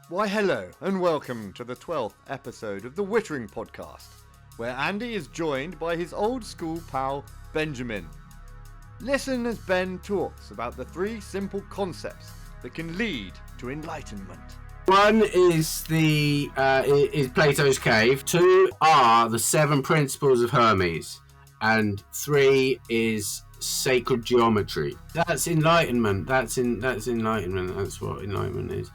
Why hello and welcome to the 12th episode of the Wittering Podcast, where Andy is joined by his old school pal Benjamin. Listen as Ben talks about the three simple concepts that can lead to enlightenment. One is is Plato's cave. Two are the seven principles of Hermes, and three is sacred geometry. That's enlightenment. That's enlightenment. That's what enlightenment is.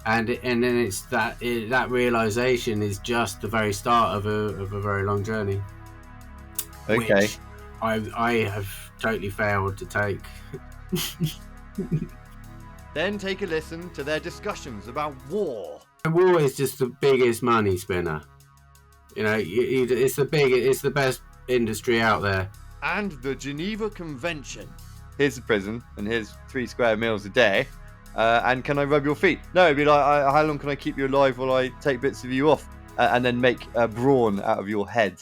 And then it's that realization is just the very start of a very long journey. Okay. Which I have totally failed to take. Then take a listen to their discussions about war. War is just the biggest money spinner. You know, it's the best industry out there. And the Geneva Convention. Here's the prison, and here's 3 square meals a day. And can I rub your feet? No, it'd be like, how long can I keep you alive while I take bits of you off and then make brawn out of your head?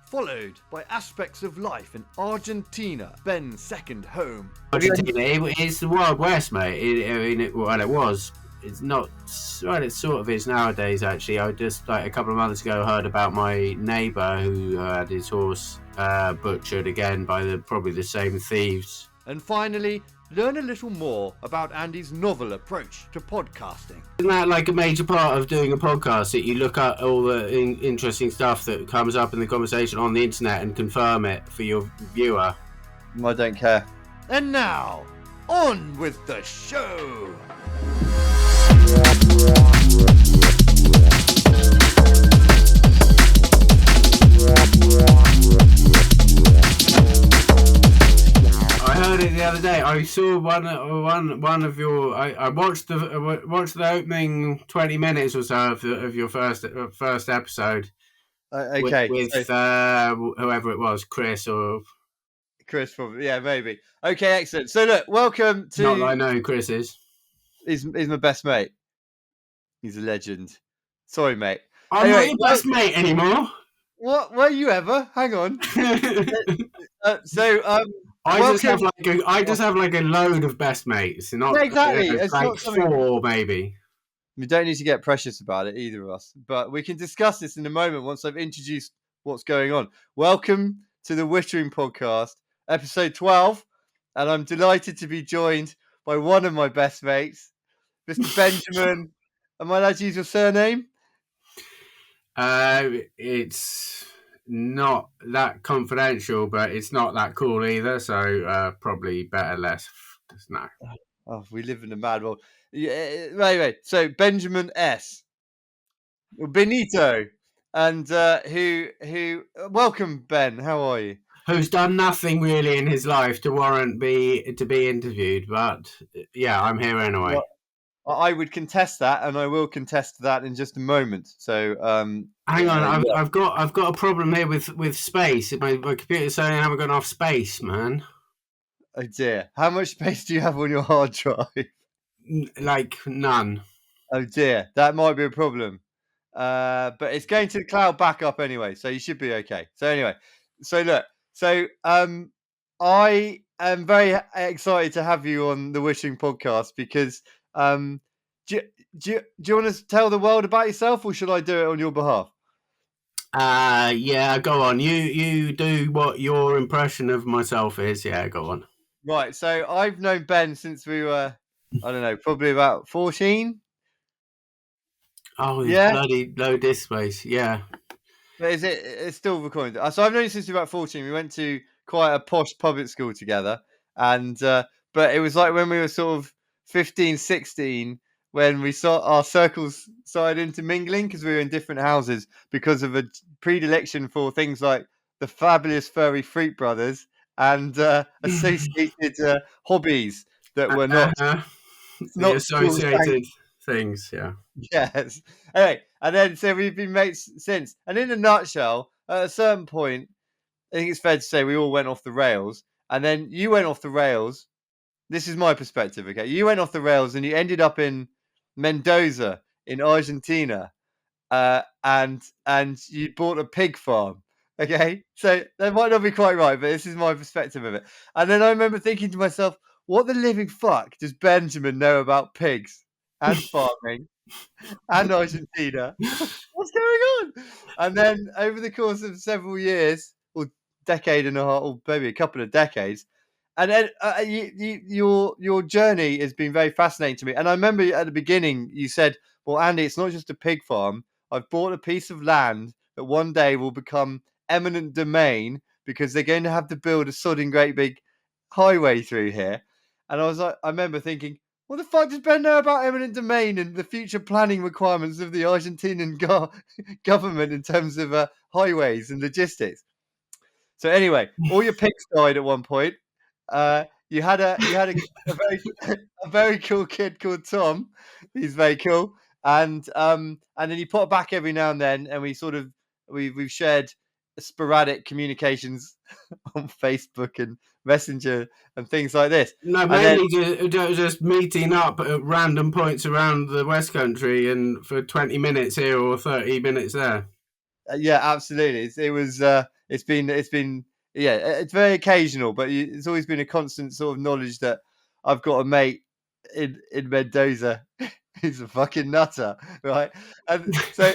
Followed by aspects of life in Argentina, Ben's second home. Argentina, it's the Wild West, mate. It was. It's not. Well, it sort of is nowadays, actually. I just, a couple of months ago, heard about my neighbour who had his horse butchered again by probably the same thieves. And finally, learn a little more about Andy's novel approach to podcasting. Isn't that like a major part of doing a podcast, that you look at all the interesting stuff that comes up in the conversation on the internet and confirm it for your viewer? I don't care. And now, on with the show! I heard it the other day. I saw one of your. I watched the opening 20 minutes or so of your first episode. Okay, with whoever it was, Chris, probably. Yeah, maybe. Okay, excellent. So look, welcome to. Not that I know who Chris is. He's my best mate. He's a legend. Sorry, mate. I'm not your best mate anymore. What? Were you ever? Hang on. I just have like a load of best mates. Not exactly. It's like not 4 maybe. We don't need to get precious about it, either of us. But we can discuss this in a moment once I've introduced what's going on. Welcome to the Wittering Podcast, episode 12. And I'm delighted to be joined by one of my best mates, Mr. Benjamin. Am I allowed to use your surname? It's not that confidential, but it's not that cool either. So probably better less. No. Oh, we live in a mad world. Yeah, anyway, so Benjamin S. Benito, and who welcome, Ben. How are you? Who's done nothing really in his life to warrant to be interviewed, but yeah, I'm here anyway. Well, I would contest that, and I will contest that in just a moment. So, hang on, I've got a problem here with space. My computer's saying I haven't got enough space, man. Oh dear! How much space do you have on your hard drive? Like none. Oh dear, that might be a problem. But it's going to the cloud backup anyway, so you should be okay. So anyway, so look, I am very excited to have you on the Wittering Podcast because. Do you want to tell the world about yourself, or should I do it on your behalf? Yeah, go on. You do what your impression of myself is. Yeah, go on. Right. So I've known Ben since we were, I don't know, probably about 14. Oh yeah, bloody low disk space. Yeah. But it's still recording. So I've known you since we were about 14. We went to quite a posh public school together, and but it was like when we were sort of 15, 16, when we saw our circles started intermingling because we were in different houses because of a predilection for things like the fabulous furry Freak Brothers and associated hobbies that were not associated things. Yeah. Yes. Anyway, and then so we've been mates since. And in a nutshell, at a certain point, I think it's fair to say we all went off the rails, and then you went off the rails. This is my perspective, okay? You went off the rails and you ended up in Mendoza in Argentina, and you bought a pig farm, okay? So that might not be quite right, but this is my perspective of it. And then I remember thinking to myself, what the living fuck does Benjamin know about pigs and farming and Argentina. What's going on? And then over the course of several years, or decade and a half, or maybe a couple of decades, and then your journey has been very fascinating to me. And I remember at the beginning you said, "Well, Andy, it's not just a pig farm. I've bought a piece of land that one day will become eminent domain because they're going to have to build a sodding great big highway through here." And I was like, I remember thinking, what the fuck does Ben know about eminent domain and the future planning requirements of the Argentinian government in terms of highways and logistics? So anyway, all your pigs died at one point. You had a very a very cool kid called Tom. He's very cool, and then you pop back every now and then, and we've shared sporadic communications on Facebook and Messenger and things like this. No, And then mainly just meeting up at random points around the West Country and for 20 minutes here or 30 minutes there. yeah, absolutely. It's been yeah, it's very occasional, but it's always been a constant sort of knowledge that I've got a mate in Mendoza who's a fucking nutter, right? And so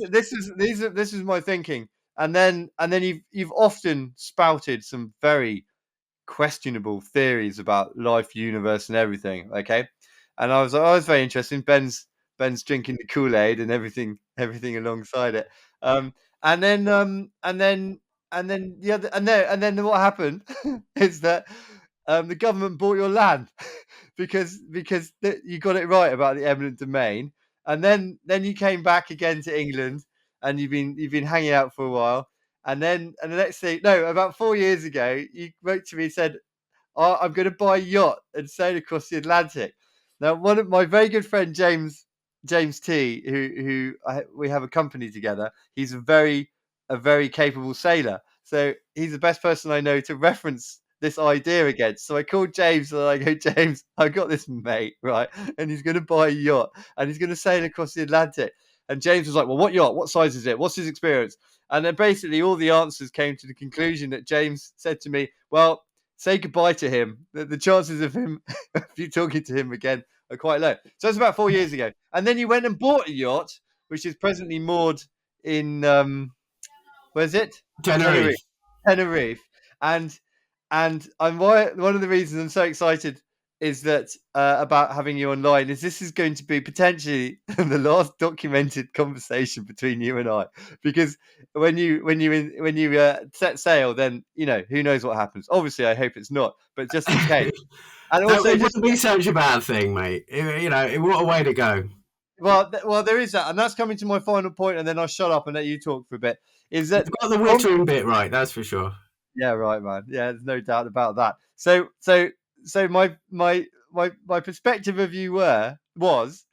this is my thinking, and then you've often spouted some very questionable theories about life, universe, and everything. Okay, and I was very interested. Ben's drinking the Kool-Aid and everything alongside it. Um, and then the other and then what happened is that the government bought your land because you got it right about the eminent domain, and then you came back again to England, and you've been hanging out for a while, and the next thing, no, about 4 years ago, you wrote to me and said, I'm going to buy a yacht and sail across the Atlantic. Now, one of my very good friend James T, we have a company together. He's a very capable sailor, so he's the best person I know to reference this idea against. So I called James and I go, James, I got this mate, right, and he's going to buy a yacht and he's going to sail across the Atlantic. And James was like, well, what yacht? What size is it? What's his experience? And then basically all the answers came to the conclusion that James said to me, well, say goodbye to him. The chances of him, of you talking to him again, are quite low. So it's about 4 years ago. And then you went and bought a yacht, which is presently moored in, where's it? Tenerife. Tenerife. And one of the reasons I'm so excited is that about having you online is this is going to be potentially the last documented conversation between you and I, because when you set sail, then who knows what happens. Obviously, I hope it's not, but just in case. And No, also, it just wouldn't be such a bad thing, mate. What a way to go. well, there is that, and that's coming to my final point, and then I'll shut up and let you talk for a bit. Is that You've got the Wittering bit right, that's for sure. Yeah, right, man. Yeah, there's no doubt about that. So my perspective of you was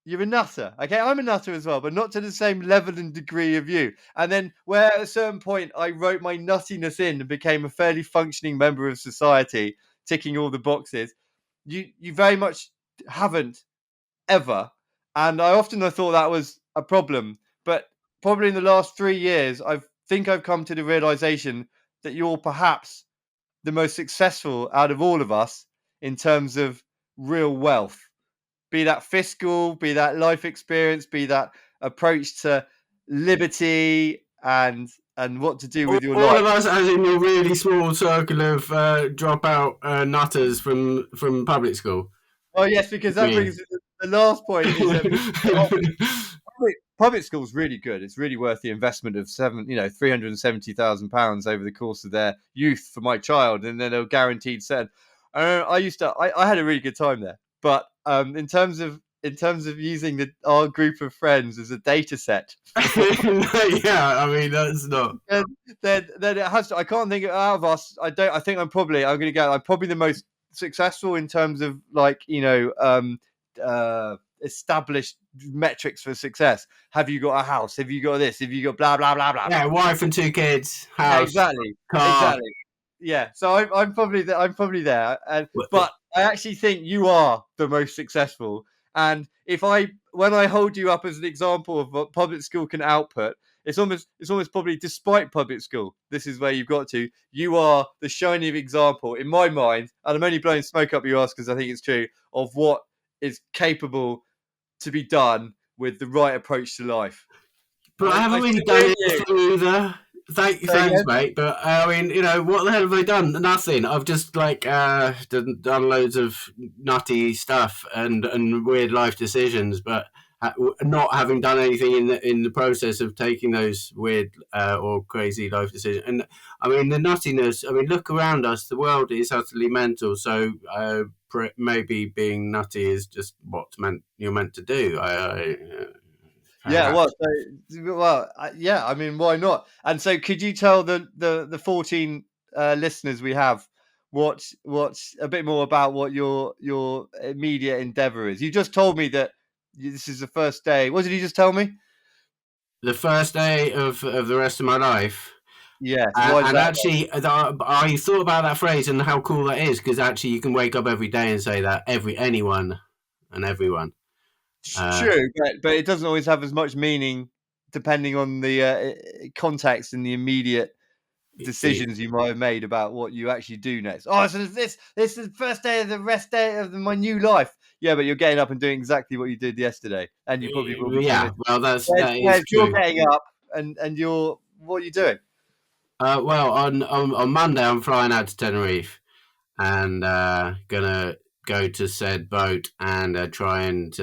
you're a nutter. Okay, I'm a nutter as well, but not to the same level and degree of you. And then where at a certain point I wrote my nuttiness in and became a fairly functioning member of society, ticking all the boxes, you very much haven't ever. And I thought that was a problem. But probably in the last 3 years, I've come to the realization that you're perhaps the most successful out of all of us in terms of real wealth, be that fiscal, be that life experience, be that approach to liberty and what to do with your All life. of us, as in your really small circle of dropout nutters from public school. Oh yes, because that brings the last point is that public school is really good. It's really worth the investment of £370,000 over the course of their youth for my child, and then a guaranteed set. I had a really good time there, but in terms of using our group of friends as a data set, Yeah, I mean that's not. then it has to. I can't think out of us. I don't. I think I'm going to go. I'm probably the most successful in terms of established metrics for success. Have you got a house? Have you got this? Have you got blah blah blah blah? Yeah, wife and 2 kids, Yeah, house, exactly. car. Exactly. Yeah. So I'm probably there. But I actually think you are the most successful. And when I hold you up as an example of what public school can output, it's almost probably despite public school. This is where you've got to. You are the shining example in my mind, and I'm only blowing smoke up your ass because I think it's true, of what is capable to be done with the right approach to life. But I haven't really done anything either. Thanks, mate. But I mean, what the hell have I done? Nothing. I've just done loads of nutty stuff and weird life decisions, but not having done anything in the process of taking those weird or crazy life decisions. And I mean, the nuttiness. I mean, look around us. The world is utterly mental. So maybe being nutty is just what's you're meant to do. Yeah, yeah. I mean, why not? And so, could you tell the 14 listeners we have what's a bit more about what your immediate endeavour is? You just told me that this is the first day. What did you just tell me? The first day of the rest of my life. Yes. And actually, I thought about that phrase and how cool that is, because actually you can wake up every day and say that anyone and everyone. True, but it doesn't always have as much meaning depending on the context and the immediate decisions you might have made about what you actually do next. Oh, so this is the first day of the rest day of my new life. Yeah, but you're getting up and doing exactly what you did yesterday, and you probably will be. Yeah, well, that is you're true. getting up and what are you doing? Well, on Monday I'm flying out to Tenerife and gonna go to said boat and try and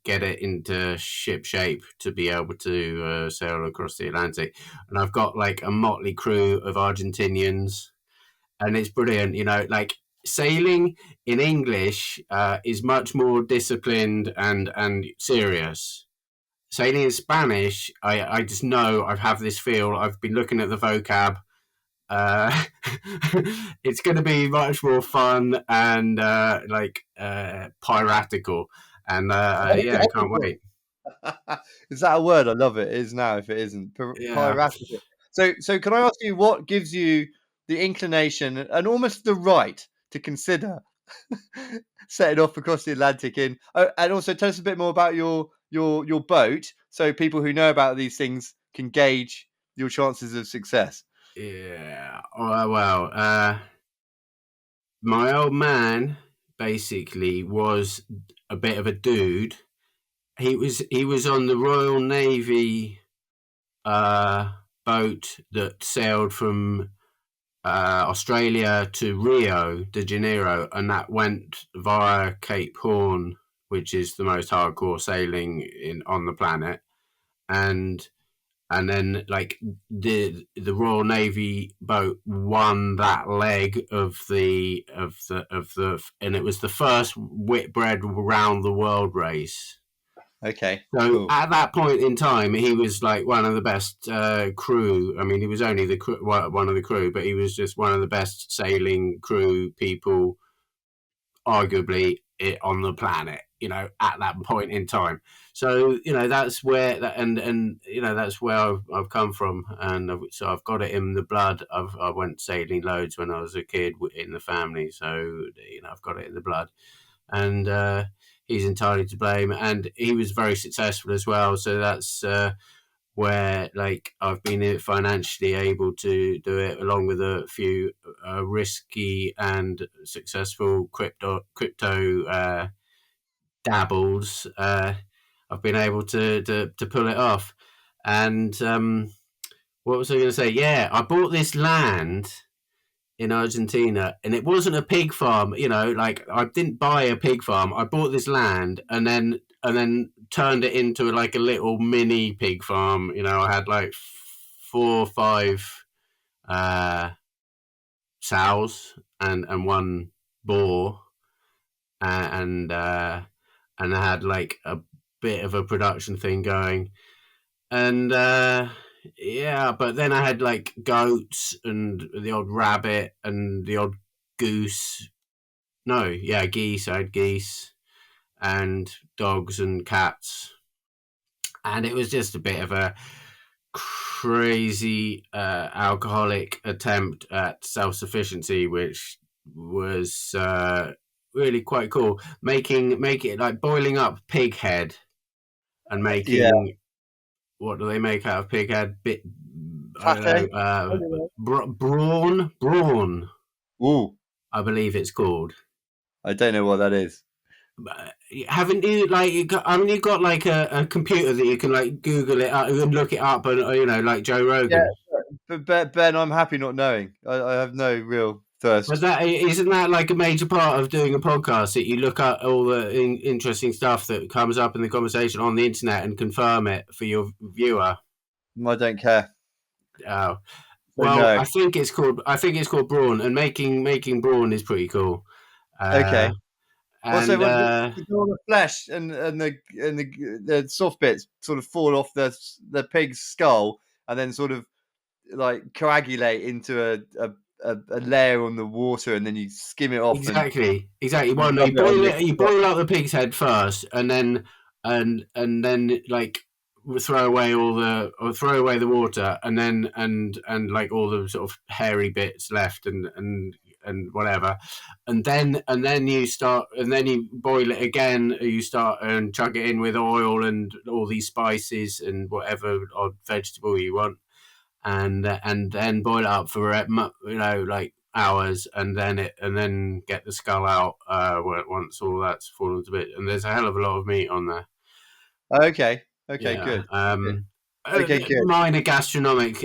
get it into ship shape to be able to sail across the Atlantic. And I've got like a motley crew of Argentinians, and it's brilliant. Like sailing in English is much more disciplined and serious. Sailing in Spanish, I just know I have this feel. I've been looking at the vocab. It's going to be much more fun and piratical, and yeah, I can't wait. Is that a word? I love it. It is now. If it isn't, piratical. So can I ask you what gives you the inclination and almost the right to consider setting off across the Atlantic in? Oh, and also tell us a bit more about your boat, so people who know about these things can gauge your chances of success. Yeah. Well, my old man basically was a bit of a dude. He was on the Royal Navy boat that sailed from Australia to Rio de Janeiro, and that went via Cape Horn, which is the most hardcore sailing on the planet, and then like the Royal Navy boat won that leg of the and it was the first Whitbread round the world race. Okay. So cool. At that point in time, he was like one of the best crew. I mean, he was only one of the crew, but he was just one of the best sailing crew people, arguably, on the planet. At that point in time. So that's where that's where I've come from, and so I've got it in the blood. I went sailing loads when I was a kid in the family, so I've got it in the blood, and he's entirely to blame. And he was very successful as well, so that's where like I've been financially able to do it, along with a few risky and successful crypto dabbles. I've been able to pull it off. And what was I going to say? Yeah, I bought this land in Argentina, and it wasn't a pig farm. Like I didn't buy a pig farm. I bought this land and then turned it into like a little mini pig farm. I had like 4 or 5 sows and 1 boar, and I had like a bit of a production thing going, and yeah, but then I had like goats and the odd rabbit and the odd goose. No, yeah, geese. I had geese and dogs and cats, and it was just a bit of a crazy alcoholic attempt at self-sufficiency, which was really quite cool. Making it like boiling up pig head and making what do they make out of pig head? I don't know, brawn. Ooh, I believe it's called. I don't know what that is. Haven't you haven't you got like a computer that you can like Google it up and look it up and like Joe Yeah, Rogan? but Ben, I'm happy not knowing. I have no real But thirst. that isn't that like a major part of doing a podcast, that you look at all the interesting stuff that comes up in the conversation on the internet and confirm it for your viewer. I don't care. Oh, So well, no. I think it's called Brawn, and making Brawn is pretty cool. Okay. Uh, Well, so and what all the flesh and the soft bits sort of fall off the pig's skull and then sort of like coagulate into a layer on the water, and then you skim it off and exactly. Well, no, rub you it on boil the it. You boil out the pig's head first, and then like throw away the water, and then and like all the sort of hairy bits left, and whatever, and then you boil it again. You start and chug it in with oil and all these spices and whatever odd vegetable you want, and then boil it up for like hours, and then get the skull out once all that's fallen to bits. And there's a hell of a lot of meat on there. Okay. Okay. Yeah. Good. Good. A Okay. Good. minor gastronomic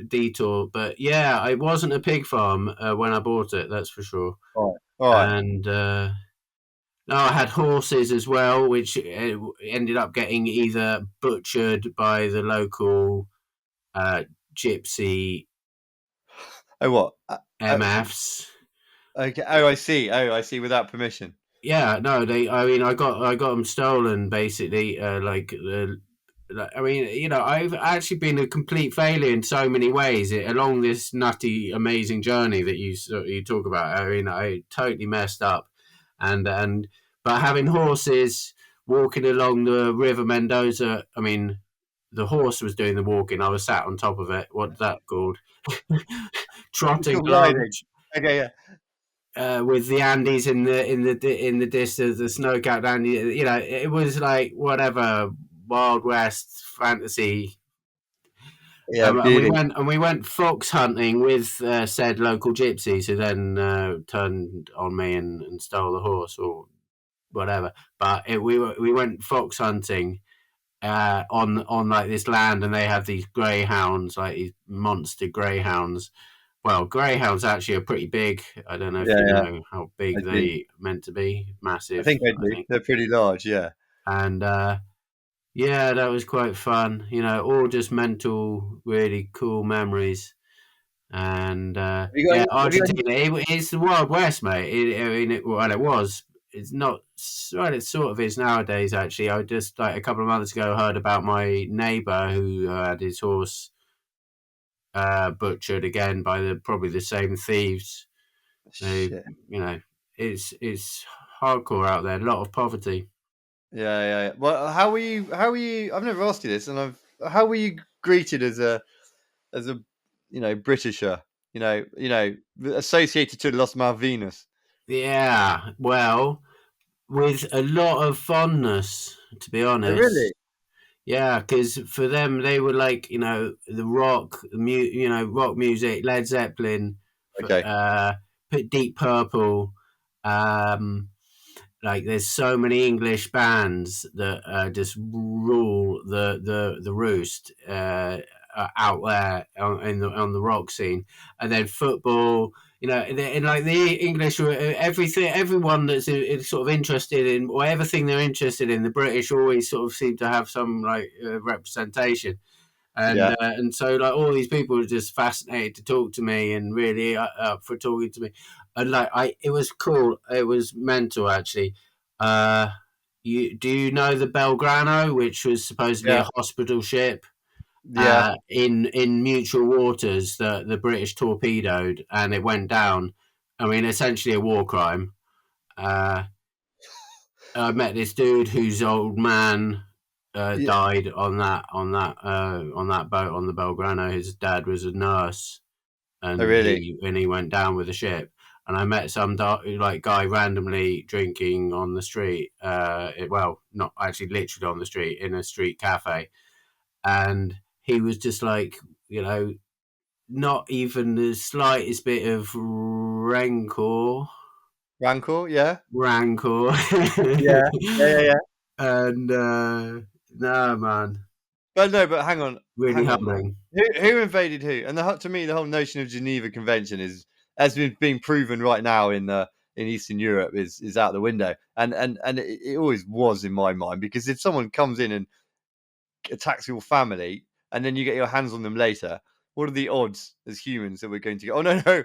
detour, but yeah, it wasn't a pig farm when I bought it. That's for sure. All right. All right. And no, I had horses as well, which ended up getting either butchered by the local uh, gypsy Oh, what? MFs. Okay. Oh, I see. Oh, I see. Without permission. Yeah, no, they. I mean, I got them stolen basically. I mean, I've actually been a complete failure in so many ways along this nutty, amazing journey that you talk about. I mean, I totally messed up, and but having horses walking along the River Mendoza. I mean, the horse was doing the walking. I was sat on top of it. What's that called? It's Trotting called along gliding. Okay. Yeah. with the Andes in the distance, the snow-capped Andes. It was like whatever Wild West fantasy. Yeah. And we Beauty. went fox hunting with said local gypsies, who then turned on me and stole the horse or whatever. But we went fox hunting on like this land, and they have these greyhounds, like these monster greyhounds. Well, greyhounds actually are pretty big. I don't know if Yeah. you Yeah. know how I big do. they meant to be. I Massive, think I I do. think. They're pretty large. Yeah. And yeah, that was quite fun. All just mental, really cool memories. And Have you got yeah, any? Have you got any? Argentina, it's the Wild West, mate. Well, it was. It's not. Well, it sort of is nowadays. Actually, I just like a couple of months ago heard about my neighbour who had his horse butchered again by probably the same thieves. They, Shit. you know, it's hardcore out there. A lot of poverty. Yeah, yeah, yeah. Well, how were you? How were you? I've never asked you this, and I've. How were you greeted as a Britisher? Associated to Los Malvinas. Yeah, well, with a lot of fondness, to be Oh, really? honest. Yeah, because for them, they were like, the rock music, Led Zeppelin, Okay. Deep Purple. Um, like, there's so many English bands that just rule the roost out there on the rock scene, and then football. And like the English, everything, everyone that's sort of interested in whatever thing they're interested in, the British always sort of seem to have some like representation, and Yeah. so like all these people are just fascinated to talk to me and really up for talking to me, and like it was cool, it was mental actually. Uh, do you know the Belgrano, which was supposedly Yeah. a hospital ship? Yeah. In mutual waters that the British torpedoed and it went down. I mean, essentially a war crime. Uh, I met this dude whose old man Yeah. died on that boat on the Belgrano. His dad was a nurse, Oh, and really? he went down with the ship. And I met some like guy randomly drinking on the street. Well, not actually, literally on the street in a street cafe, and he was just like, not even the slightest bit of rancor. Rancor, yeah. Rancor. Yeah. And no, man, But no, but hang really on. humbling. Who invaded who? And to me, the whole notion of Geneva Convention has been being proven right now in Eastern Europe is out the window. And it always was in my mind, because if someone comes in and attacks your family and then you get your hands on them later, what are the odds as humans that we're going to go, oh no,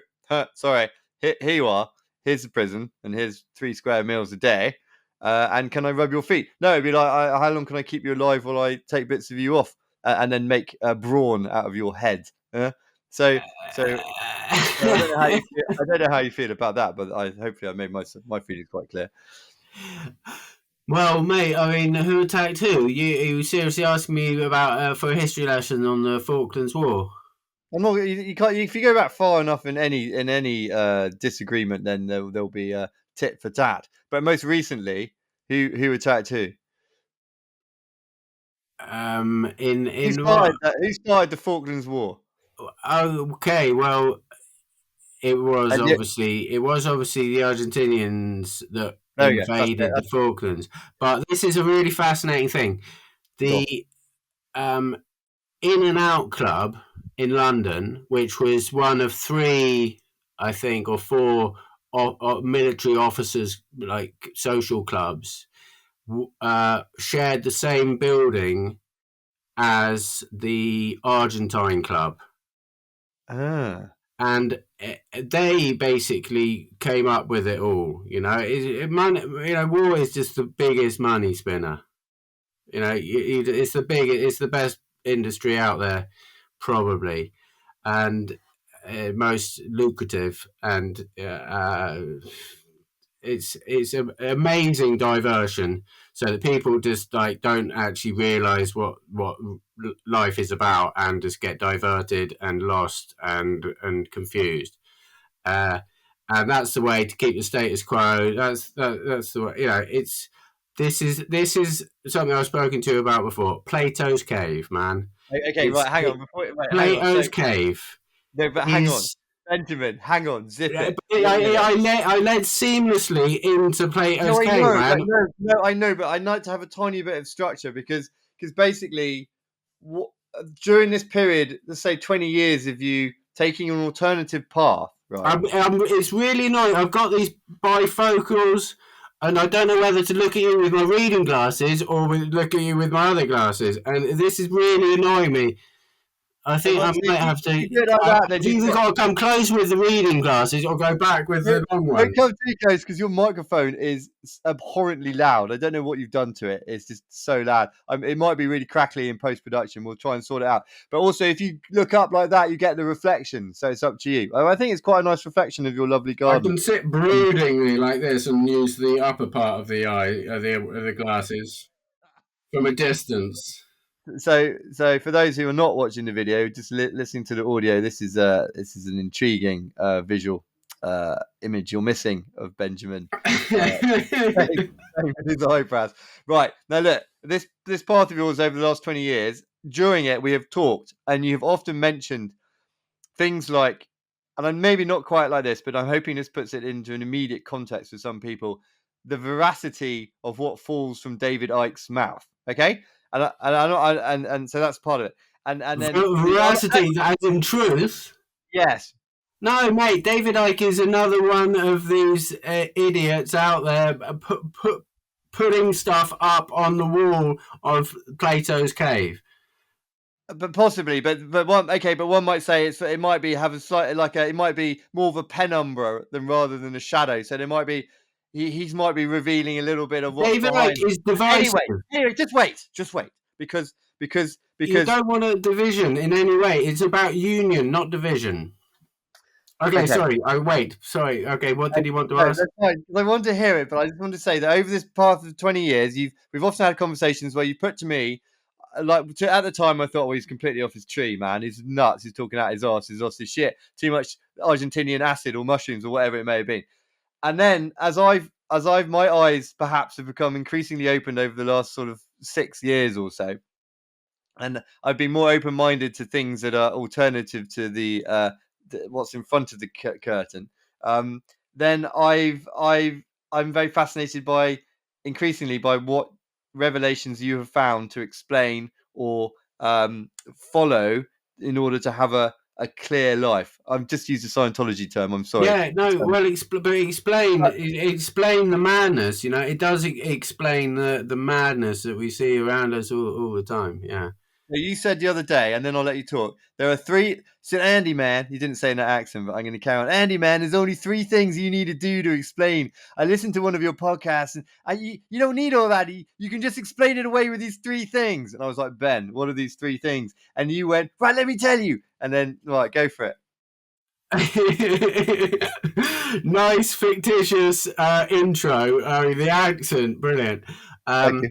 sorry, here you are, here's the prison, and here's 3 square meals a day, and can I rub your feet? No, it'd be like, how long can I keep you alive while I take bits of you off, and then make brawn out of your head? So I don't know how you feel. I don't know how you feel about that, but hopefully I made my feelings quite clear. Well, mate, I mean, who attacked who? You seriously asking me about for a history lesson on the Falklands War? I'm not. You can't. If you go back far enough in any disagreement, then there'll be a tit for tat. But most recently, who attacked who? In what? Who started the Falklands War? Oh, okay, well, it was And obviously the Argentinians that there we go. That's it. invaded the Falklands. But this is a really fascinating thing. Cool. The In and Out Club in London, which was one of 3, I think, or 4 military officers, like social clubs, shared the same building as the Argentine Club. And they basically came up with it all. War is just the biggest money spinner. It's the best industry out there, probably, and most lucrative, and it's an amazing diversion, so that people just don't actually realize what life is about, and just get diverted and lost and confused, and that's the way to keep the status quo. That's the way. This is something I've spoken to you about before. Plato's cave, man. Okay, right. Hang on. Hang on. Plato's cave. No, but hang on, Benjamin. Hang on. Zip it. I led seamlessly into Plato's cave, man. No, I know, but I'd like to have a tiny bit of structure, because basically, during this period, let's say 20 years of you taking an alternative path, right? It's really annoying. I've got these bifocals, and I don't know whether to look at you with my reading glasses or look at you with my other glasses, and this is really annoying me. I think I might have to. You've either got to come close with the reading glasses or go back with the long one. Don't come too close, because your microphone is abhorrently loud. I don't know what you've done to it. It's just so loud. It might be really crackly in post-production. We'll try and sort it out. But also, if you look up like that, you get the reflection. So it's up to you. I think it's quite a nice reflection of your lovely garden. I can sit broodingly like this and use the upper part of the eye, the glasses, from a distance. So for those who are not watching the video, just listening to the audio, this is an intriguing visual image you're missing of Benjamin with his eyebrows. Right, now look, this path of yours over the last 20 years, during it we have talked, and you have often mentioned things like, and I'm maybe not quite like this, but I'm hoping this puts it into an immediate context for some people, the veracity of what falls from David Icke's mouth. Okay. And so that's part of it. And then veracity, as in truth. Yes. No, mate. David Icke is another one of these idiots out there putting stuff up on the wall of Plato's cave. But possibly, but one might say it might be have a slightly it might be more of a penumbra rather than a shadow. So there might be he might be revealing a little bit of what's David behind. Icke is divisive. Anyway, just wait, because you don't want a division in any way. It's about union, not division. Okay. Sorry. Sorry. Okay, what did you want to ask? That's fine. I want to hear it, but I just want to say that over this path of 20 years, we've often had conversations where you put to me, at the time I thought, he's completely off his tree, man. He's nuts. He's talking out his arse. He's off his shit. Too much Argentinian acid or mushrooms or whatever it may have been. And then as my eyes perhaps have become increasingly opened over the last sort of 6 years or so, and I've been more open-minded to things that are alternative to the what's in front of the curtain. then I'm very fascinated by increasingly by what revelations you have found to explain or follow in order to have a clear life. I've just used a Scientology term. I'm sorry. Yeah, no. Well, explain the madness. You know, it does explain the madness that we see around us all the time. Yeah. You said the other day, and then I'll let you talk. There are three. So Andy, man, you didn't say in that accent, but I'm going to carry on. Andy, man, there's only three things you need to do to explain. I listened to one of your podcasts, and you don't need all that. You can just explain it away with these three things. And I was like, Ben, what are these three things? And you went, right, let me tell you. And then, right, go for it. Nice fictitious intro. The accent, brilliant. Thank you.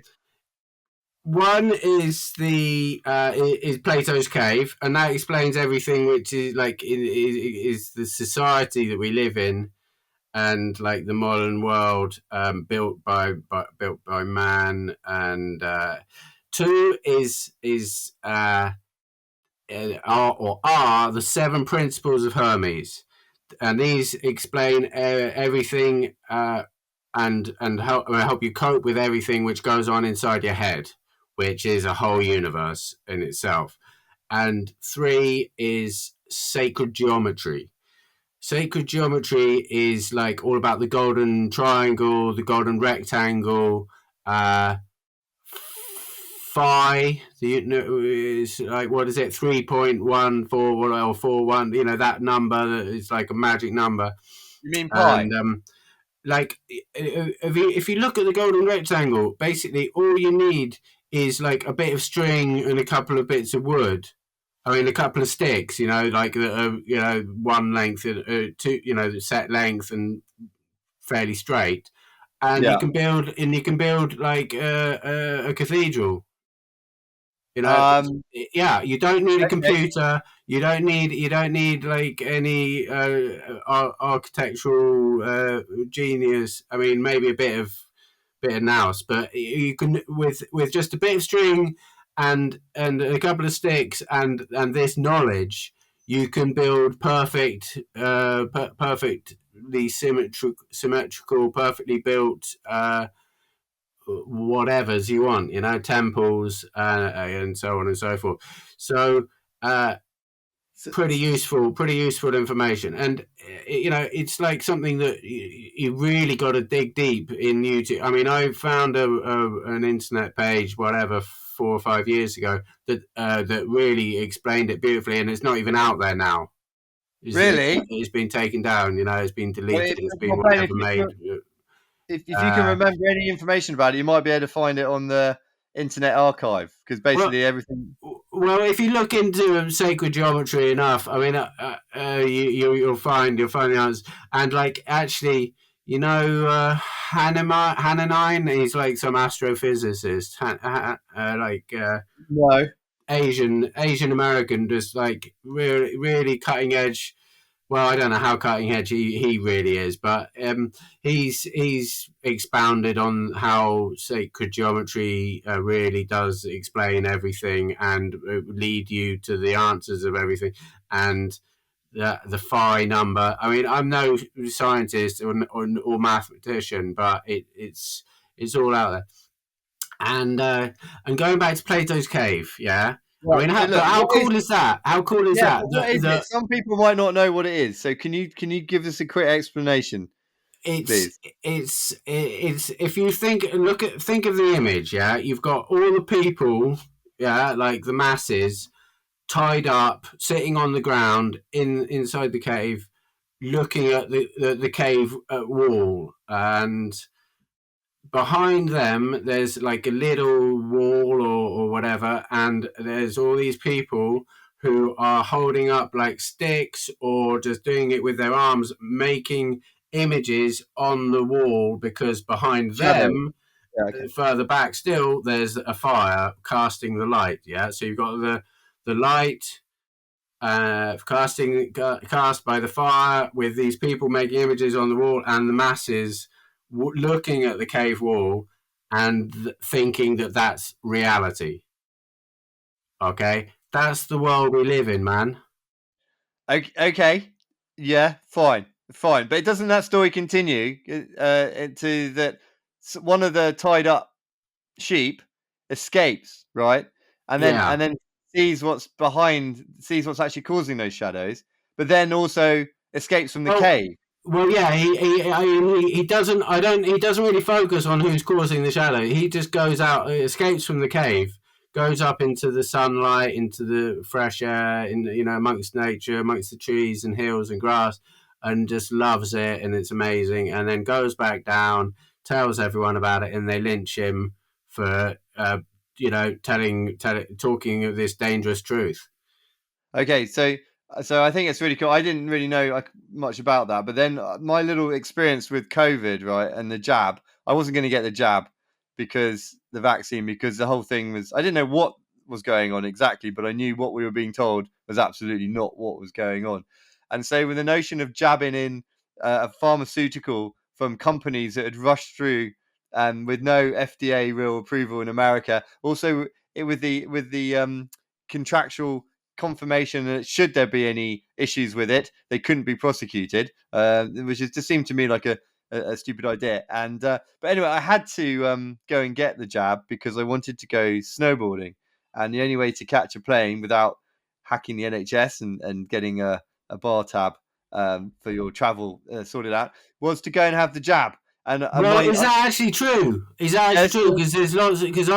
One is is Plato's cave, and that explains everything, which is like is the society that we live in, and like the modern world built by man. And two is are the seven principles of Hermes, and these explain everything and help you cope with everything which goes on inside your head, which is a whole universe in itself. And three is sacred geometry. Sacred geometry is like all about the golden triangle, the golden rectangle, phi. Is like, what is it, 3.14 or 41? You know, that number is like a magic number. You mean pi? And like if you look at the golden rectangle, basically all you need is like a bit of string and a couple of bits of wood. I mean, a couple of sticks, you know, like one length, two, set length and fairly straight, and Yeah. you can build like a cathedral. You know, yeah, you don't need a computer. You don't need like any architectural genius. I mean, maybe a bit of nous, but you can with just a bit of string and a couple of sticks and this knowledge, you can build perfectly symmetrical, perfectly built whatevers you want, you know, temples and so on and so forth. So pretty useful information. And you know, it's like something that you really got to dig deep in YouTube. I mean, I found an internet page, whatever, 4 or 5 years ago that really explained it beautifully, and it's not even out there now. Really? It's been taken down, you know, it's been deleted, it's been Well, Ben, whatever made. if you can remember any information about it, you might be able to find it on the Internet Archive, because basically everything. Well, if you look into sacred geometry enough, I mean, you'll find the answers. And like, actually, you know, Hananine, he's like some astrophysicist, No. Asian American, just like really cutting edge. Well, I don't know how cutting edge he really is, but he's expounded on how sacred geometry really does explain everything and lead you to the answers of everything. And the phi number. I mean, I'm no scientist or mathematician, but it's all out there. And going back to Plato's cave, yeah. Right. I mean, How cool is that? How cool is that? What is it? Some people might not know what it is. So can you give us a quick explanation, please? It's if you think of the image, yeah. You've got all the people, yeah, like the masses, tied up, sitting on the ground inside the cave, looking at the cave wall, and behind them there's like a little wall or whatever, and there's all these people who are holding up like sticks or just doing it with their arms, making images on the wall, because behind them, further back still, there's a fire casting the light. Yeah, so you've got the light cast by the fire, with these people making images on the wall, and the masses looking at the cave wall and thinking that that's reality. Okay, that's the world we live in, man. Okay. Yeah, fine. fine, but doesn't that story continue into that one of the tied up sheep escapes, right? Yeah. And then sees what's actually causing those shadows, but then also escapes from the Well, cave. well, yeah. He doesn't. I don't. He doesn't really focus on who's causing the shadow. He just goes out, escapes from the cave, goes up into the sunlight, into the fresh air, in amongst nature, amongst the trees and hills and grass, and just loves it, and it's amazing. And then goes back down, tells everyone about it, and they lynch him for talking of this dangerous truth. Okay, so I think it's really cool. I didn't really know much about that, but then my little experience with COVID, right, and the jab, I wasn't going to get the jab because the vaccine, because the whole thing was, I didn't know what was going on exactly, but I knew what we were being told was absolutely not what was going on. And so, with the notion of jabbing in a pharmaceutical from companies that had rushed through with no FDA real approval in America, also with the contractual confirmation that should there be any issues with it, they couldn't be prosecuted, which just seemed to me like a stupid idea. And but anyway, I had to go and get the jab because I wanted to go snowboarding, and the only way to catch a plane without hacking the NHS and getting a bar tab for your travel sorted out was to go and have the jab. And Well, is that actually true? Is that actually yes, true? Because there's lots. Because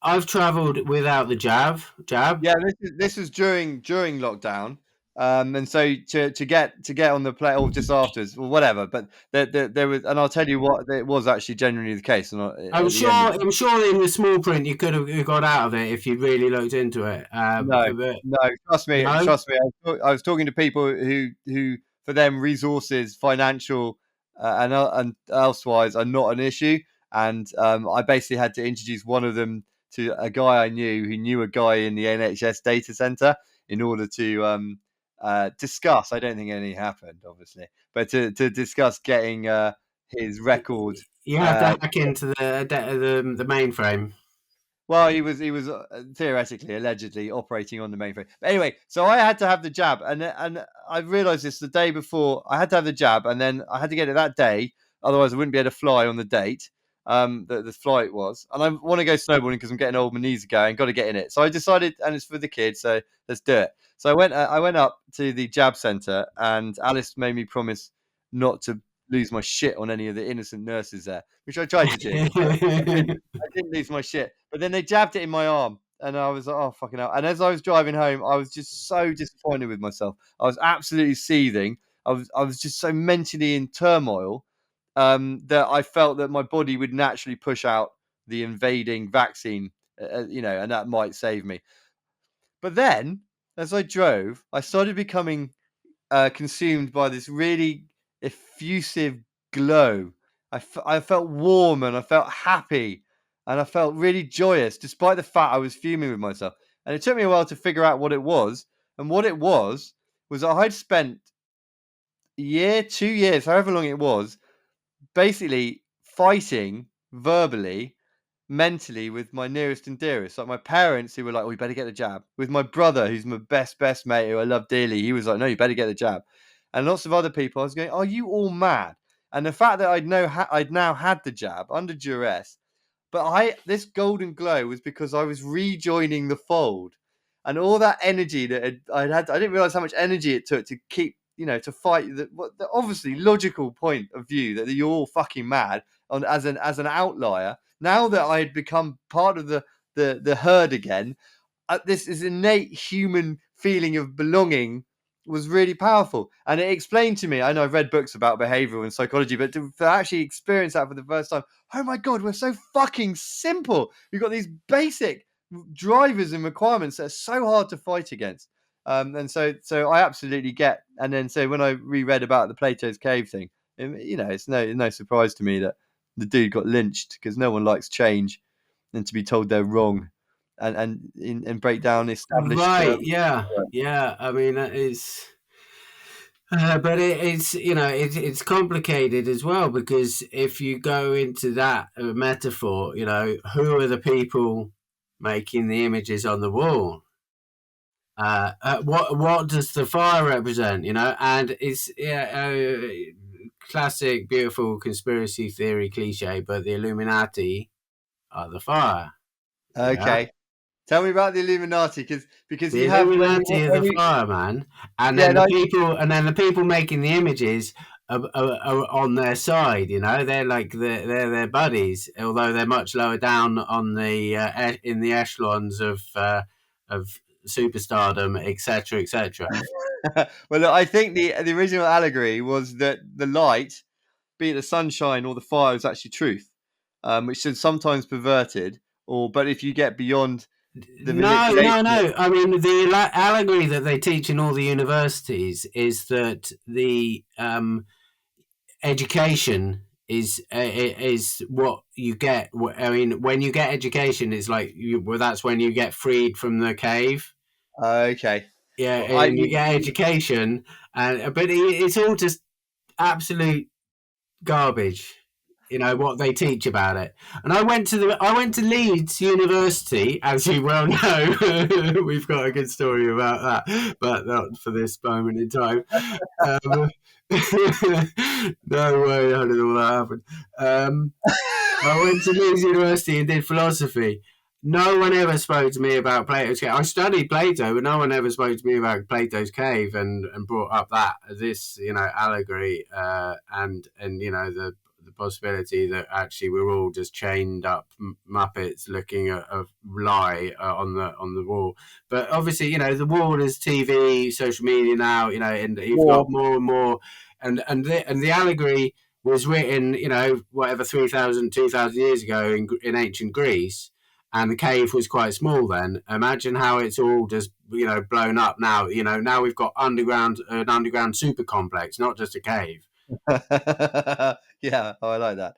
I've travelled without the jab. yeah, this is during lockdown, and so to get on the plane or just afterwards or whatever. But there was, and I'll tell you what, it was actually genuinely the case. And I'm at the sure. end, I'm sure in the small print you could have got out of it if you really looked into it. no, But no, trust me, no. trust me. I was talking to people who for them resources, financial and elsewise are not an issue, and I basically had to introduce one of them to a guy I knew who knew a guy in the NHS data center in order to discuss. I don't think any happened, obviously, but to discuss getting his record. You have to Uh, hack into the mainframe. Well, he was theoretically, allegedly operating on the mainframe. But anyway, so I had to have the jab, and I realised this the day before. I had to have the jab, and then I had to get it that day. Otherwise, I wouldn't be able to fly on the date. The flight was, and I want to go snowboarding because I'm getting old. My knees are going. Got to get in it. So I decided, and it's for the kids, so let's do it. So I went. I went up to the jab centre, and Alice made me promise not to lose my shit on any of the innocent nurses there, which I tried to do. I didn't lose my shit. But then they jabbed it in my arm. And I was like, oh, fucking hell. And as I was driving home, I was just so disappointed with myself. I was absolutely seething. I was just so mentally in turmoil that I felt that my body would naturally push out the invading vaccine, and that might save me. But then, as I drove, I started becoming consumed by this really effusive glow. I felt warm and I felt happy and I felt really joyous, despite the fact I was fuming with myself. And it took me a while to figure out what it was. And what it was I'd spent a year, 2 years, however long it was, basically fighting verbally, mentally with my nearest and dearest. Like my parents who were like, oh, you better get the jab. With my brother, who's my best mate, who I love dearly, he was like, no, you better get the jab. And lots of other people, I was going, are you all mad? And the fact that I'd now had the jab under duress, but this golden glow was because I was rejoining the fold, and all that energy I'd had. I didn't realize how much energy it took to keep, to fight the obviously logical point of view that you're all fucking mad on as an outlier. Now that I had become part of the herd again, this is innate human feeling of belonging was really powerful, and it explained to me. I know I've read books about behavioral and psychology, but to actually experience that for the first time, oh my god, we're so fucking simple. We've got these basic drivers and requirements that are so hard to fight against. And so I absolutely get. And then so when I reread about the Plato's cave thing, it's no surprise to me that the dude got lynched because no one likes change and to be told they're wrong and break down established. Right. Yeah. Yeah. I mean, it's. But it's complicated as well, because if you go into that metaphor, who are the people making the images on the wall? what does the fire represent? And it's classic, beautiful conspiracy theory cliche, but the Illuminati are the fire. Okay. Yeah? Tell me about the Illuminati, because The you have Illuminati are when the you fire, man, and yeah, then no, the people making the images are on their side. They're like they're their buddies, although they're much lower down on the in the echelons of superstardom, etc., etc. well, look, I think the original allegory was that the light, be it the sunshine or the fire, is actually truth, which is sometimes perverted, but if you get beyond the No, manipulation, no, no. I mean, the allegory that they teach in all the universities is that the education is what you get. I mean, when you get education, it's like that's when you get freed from the cave. okay, Yeah, well, I and you get education, but it's all just absolute garbage. What they teach about it. And I went to Leeds University, as you well know. We've got a good story about that, but not for this moment in time. Um, no way, how did all that happen? I went to Leeds University and did philosophy. No one ever spoke to me about Plato's Cave. I studied Plato, but no one ever spoke to me about Plato's Cave and brought up this allegory and the possibility that actually we're all just chained up muppets looking at a lie on the wall. But obviously, the wall is TV, social media now. And you've got war. more and more, and the allegory was written, whatever 3,000, 2,000 years ago in ancient Greece, and the cave was quite small then. Imagine how it's all just blown up now. Now we've got an underground super complex, not just a cave. Yeah, I like that.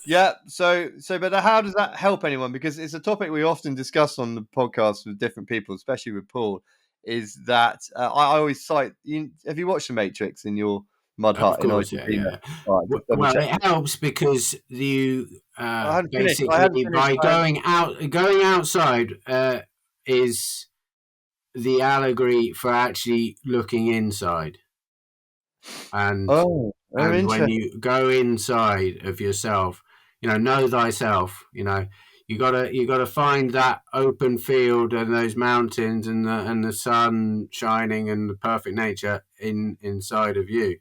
Yeah, but how does that help anyone? Because it's a topic we often discuss on the podcast with different people, especially with Paul. Is that I always cite? Have you watched The Matrix in your mud Of hut in course, yeah, Argentina? yeah. All right, just double Well, check. it helps because you I hadn't finished. I hadn't basically finished. by going outside is the allegory for actually looking inside. And Oh, when interesting. you go inside of yourself, know thyself. You gotta find that open field and those mountains and the sun shining and the perfect nature inside of you,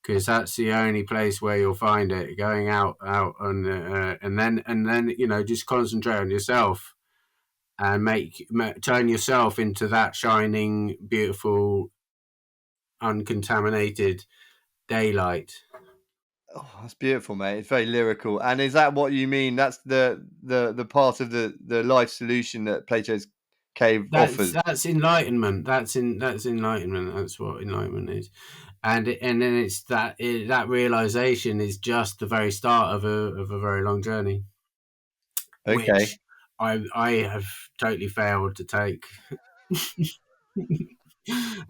because that's the only place where you'll find it. Going out and then just concentrate on yourself and turn yourself into that shining, beautiful, uncontaminated daylight. Oh, that's beautiful, mate. It's very lyrical. And is that what you mean? That's the part of the life solution that Plato's cave offers. That's enlightenment. That's enlightenment. That's what enlightenment is, and then it's that realization is just the very start of a very long journey, Okay. which I have totally failed to take.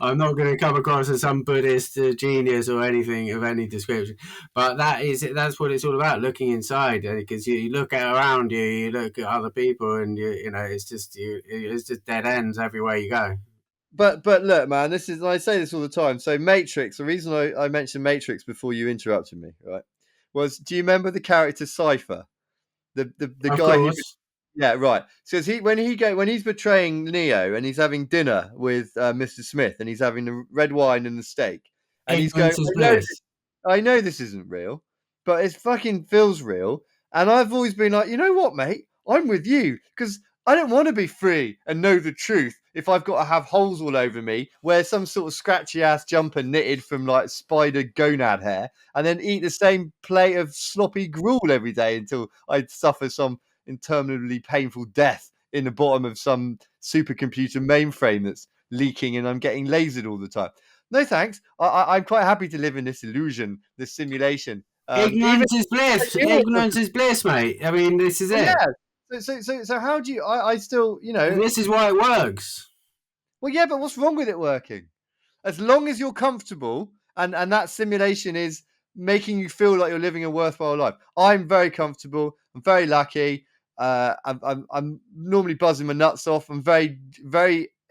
I'm not going to come across as some Buddhist genius or anything of any description, but that's what it's all about. Looking inside, because you look around you, you look at other people, and it's just dead ends everywhere you go. But look, man, I say this all the time. So Matrix, the reason I mentioned Matrix before you interrupted me, right, was do you remember the character Cypher? The Of guy who course, yeah, right. So when he's betraying Neo and he's having dinner with Mr. Smith and he's having the red wine and the steak and he's going, ignorance is bliss. I know this isn't real, but it fucking feels real. And I've always been like, you know what, mate? I'm with you because I don't want to be free and know the truth if I've got to have holes all over me, wear some sort of scratchy ass jumper knitted from like spider gonad hair, and then eat the same plate of sloppy gruel every day until I suffer some interminably painful death in the bottom of some supercomputer mainframe that's leaking and I'm getting lasered all the time. No thanks. I'm quite happy to live in this illusion, this simulation. Even Ignorance is bliss. Ignorance is bliss, mate. I mean, this is it. yeah. So how do you? I still, And this is why it works. Well, yeah, but what's wrong with it working? As long as you're comfortable and that simulation is making you feel like you're living a worthwhile life. I'm very comfortable. I'm very lucky. I'm normally buzzing my nuts off. I'm very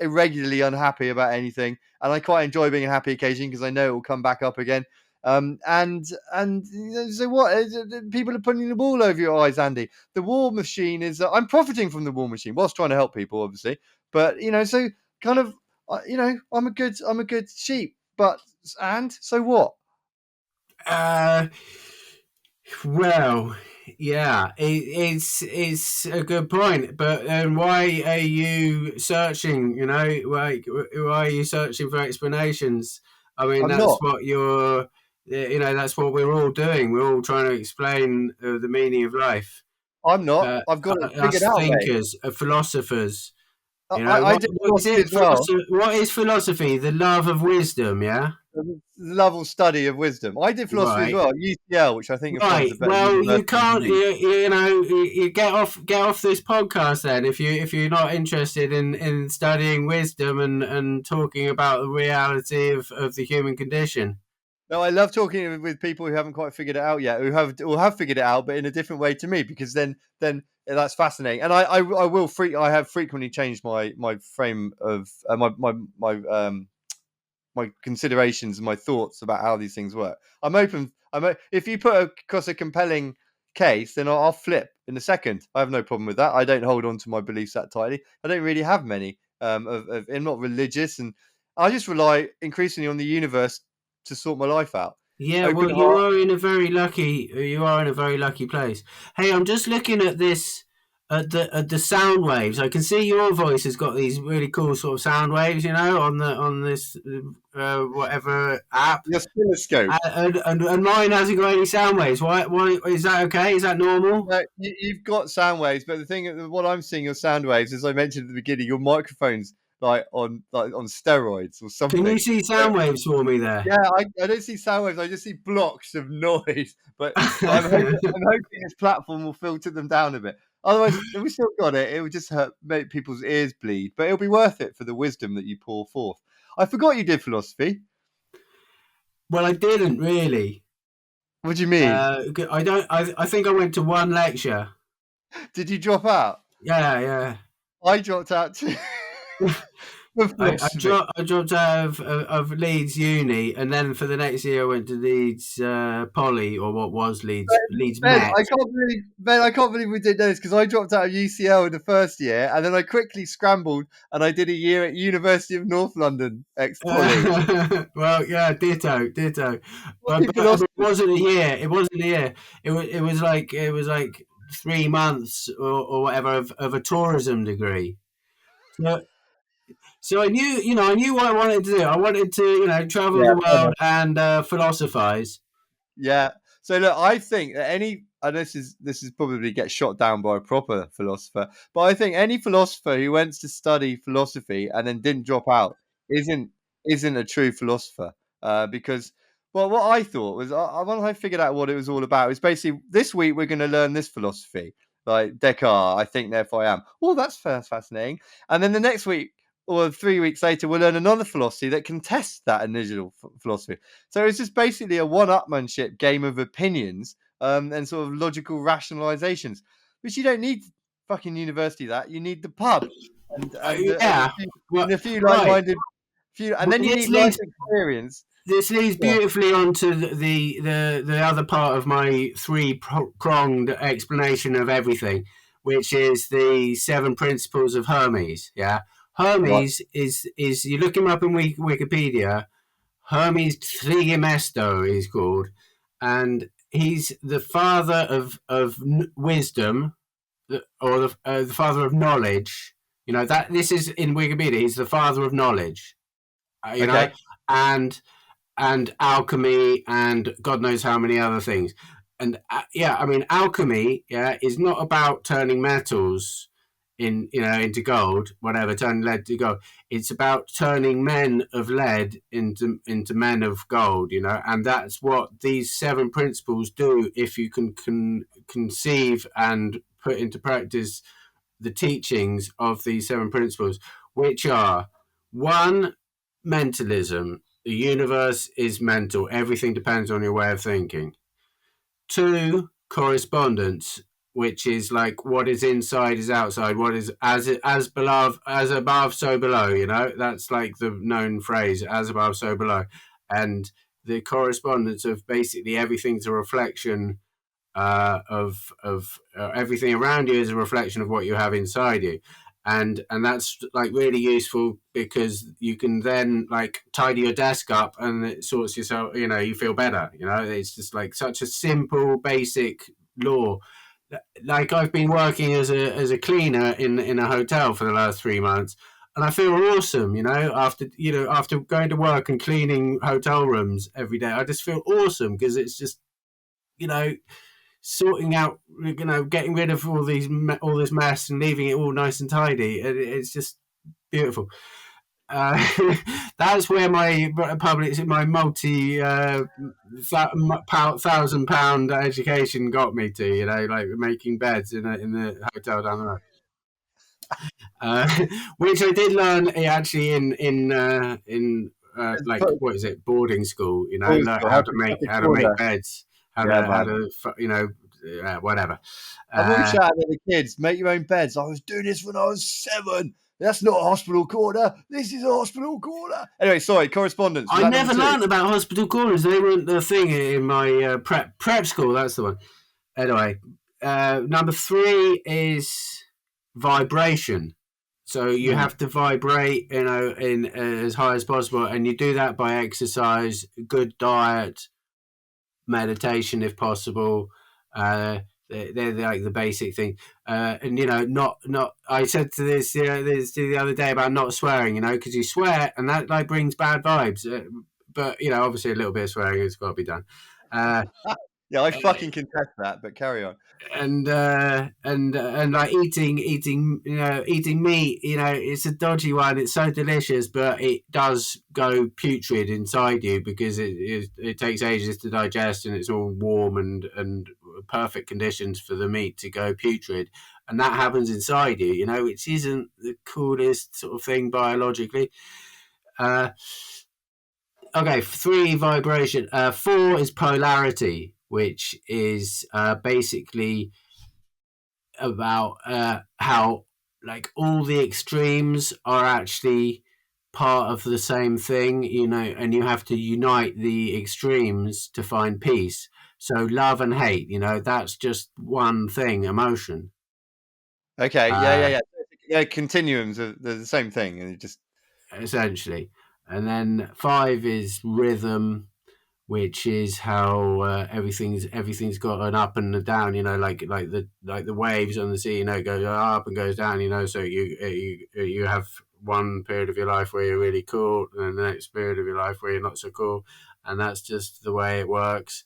irregularly unhappy about anything, and I quite enjoy being a happy occasion because I know it will come back up again. And so what? People are putting the wool over your eyes, Andy. The war machine is. I'm profiting from the war machine whilst trying to help people, obviously. But so kind of, I'm a good sheep. But so what? Well, yeah, it's a good point. But why are you searching? Why are you searching for explanations? I mean, I'm that's not. what you're. That's what we're all doing. We're all trying to explain the meaning of life. I'm not. I've got it figured Us out, mate. thinkers, philosophers. I did What is philosophy it? as well. What is philosophy? The love of wisdom, yeah. The level study of wisdom. I did philosophy as Right. well at UCL, which I think of some of Right. the better Well, you universities in can't. the You get off this podcast then if you're not interested in studying wisdom and talking about the reality of the human condition. No, I love talking with people who haven't quite figured it out yet, who have figured it out, but in a different way to me, because then that's fascinating. And I have frequently changed my frame of my considerations and my thoughts about how these things work. I'm open. If you put across a compelling case, then I'll flip in a second. I have no problem with that. I don't hold on to my beliefs that tightly. I don't really have many. I'm not religious, and I just rely increasingly on the universe to sort my life out. Yeah, Open well, heart. you are in a very lucky place. Hey, I'm just looking at this at the sound waves. I can see your voice has got these really cool sort of sound waves, on this whatever app, The oscilloscope. and mine hasn't got any sound waves. Why is that okay? Is that normal? No, you've got sound waves, but the thing, what I'm seeing your sound waves, as I mentioned at the beginning, your microphone's like on steroids or Can you something. see sound waves for me there? Yeah, I don't see sound waves. I just see blocks of noise. But I'm hoping this platform will filter them down a bit. Otherwise, if we still got it, it would just make people's ears bleed. But it'll be worth it for the wisdom that you pour forth. I forgot you did philosophy. Well, I didn't really. What do you mean? I don't. I think I went to one lecture. Did you drop out? Yeah, yeah. I dropped out too. For philosophy. I dropped out of Leeds Uni, and then for the next year I went to Leeds Poly, or what was Leeds Ben, Met. I can't believe we did this because I dropped out of UCL in the first year, and then I quickly scrambled and I did a year at University of North London ex Poly. Well, yeah, ditto. Poly But it philosophy. wasn't a year. It wasn't a year. It was like 3 months or whatever of a tourism degree. So, so I knew what I wanted to do. I wanted to, travel Yeah, the world and philosophize. yeah. So look, I think that and this is probably get shot down by a proper philosopher, but I think any philosopher who went to study philosophy and then didn't drop out isn't isn't a true philosopher. Because well, what I thought was when I figured out what it was all about, is basically this week we're going to learn this philosophy, like Descartes. I think, therefore I am. Oh, that's fascinating. And then the next week or 3 weeks later, we'll learn another philosophy that contests that initial philosophy. So it's just basically a one-upmanship game of opinions and sort of logical rationalizations, which you don't need fucking university. That you need the pub Yeah, well, and a few right. like-minded few, and Well, then you need life experience. this leads Go on. beautifully onto the other part of my pronged explanation of everything, which is the seven principles of Hermes. Yeah, Right. Hermes is you look him up in Wikipedia. Hermes Trismegisto is called, and he's the father of wisdom, or the father of knowledge. That this is in Wikipedia. He's the father of knowledge. Okay. And alchemy and God knows how many other things. And yeah, I mean, alchemy, yeah, is not about turning metals into gold, whatever, turning lead to gold. It's about turning men of lead into men of gold, and that's what these seven principles do if you can conceive and put into practice the teachings of these seven principles, which are: one, mentalism. The universe is mental. Everything depends on your way of thinking. Two, correspondence. which is like what is inside is outside. What is as below, as above, so below. You know, that's like the known phrase, as above, so below, and the correspondence of basically everything's a reflection of everything around you is a reflection of what you have inside you, and that's like really useful because you can then like tidy your desk up and it sorts yourself. You know, you feel better. You know, it's just like such a simple, basic law. Like I've been working as a cleaner in a hotel for the last 3 months. And I feel awesome, you know, after going to work and cleaning hotel rooms every day. I just feel awesome because it's just, you know, sorting out, you know, getting rid of all this mess and leaving it all nice and tidy. It's just beautiful. That's where my multi £1,000 education got me to. You know, like making beds in the hotel down the road. Which I did learn actually in like what is it, boarding school? You know, like how to make beds, how to you know, whatever. I've always shouted at the kids, make your own beds. I was doing this when I was 7. That's not a hospital corner. This is a hospital corner. Anyway, sorry, correspondence. I never learned about hospital corners. They weren't the thing in my prep school. That's the one. Anyway, number 3 is vibration. So you have to vibrate, you know, in as high as possible, and you do that by exercise, good diet, meditation if possible. They're like the basic thing, and you know, not. I said to this the other day about not swearing, you know, because you swear and that like brings bad vibes. But you know, obviously a little bit of swearing has got to be done. Yeah, I fucking contest that, but carry on. And like eating meat, you know, it's a dodgy one. It's so delicious, but it does go putrid inside you because it takes ages to digest, and it's all warm and perfect conditions for the meat to go putrid, and that happens inside you, you know, which isn't the coolest sort of thing biologically. Okay, 3 vibration. 4 is polarity, which is basically about how like all the extremes are actually part of the same thing, you know, and you have to unite the extremes to find peace. So love and hate, you know, that's just one thing, emotion. Okay, yeah. Continuums are they're the same thing, and it just essentially. And then 5 is rhythm, which is how everything's got an up and a down, you know, like the waves on the sea, you know, it goes up and goes down, you know. So you have one period of your life where you're really cool, and then the next period of your life where you're not so cool, and that's just the way it works.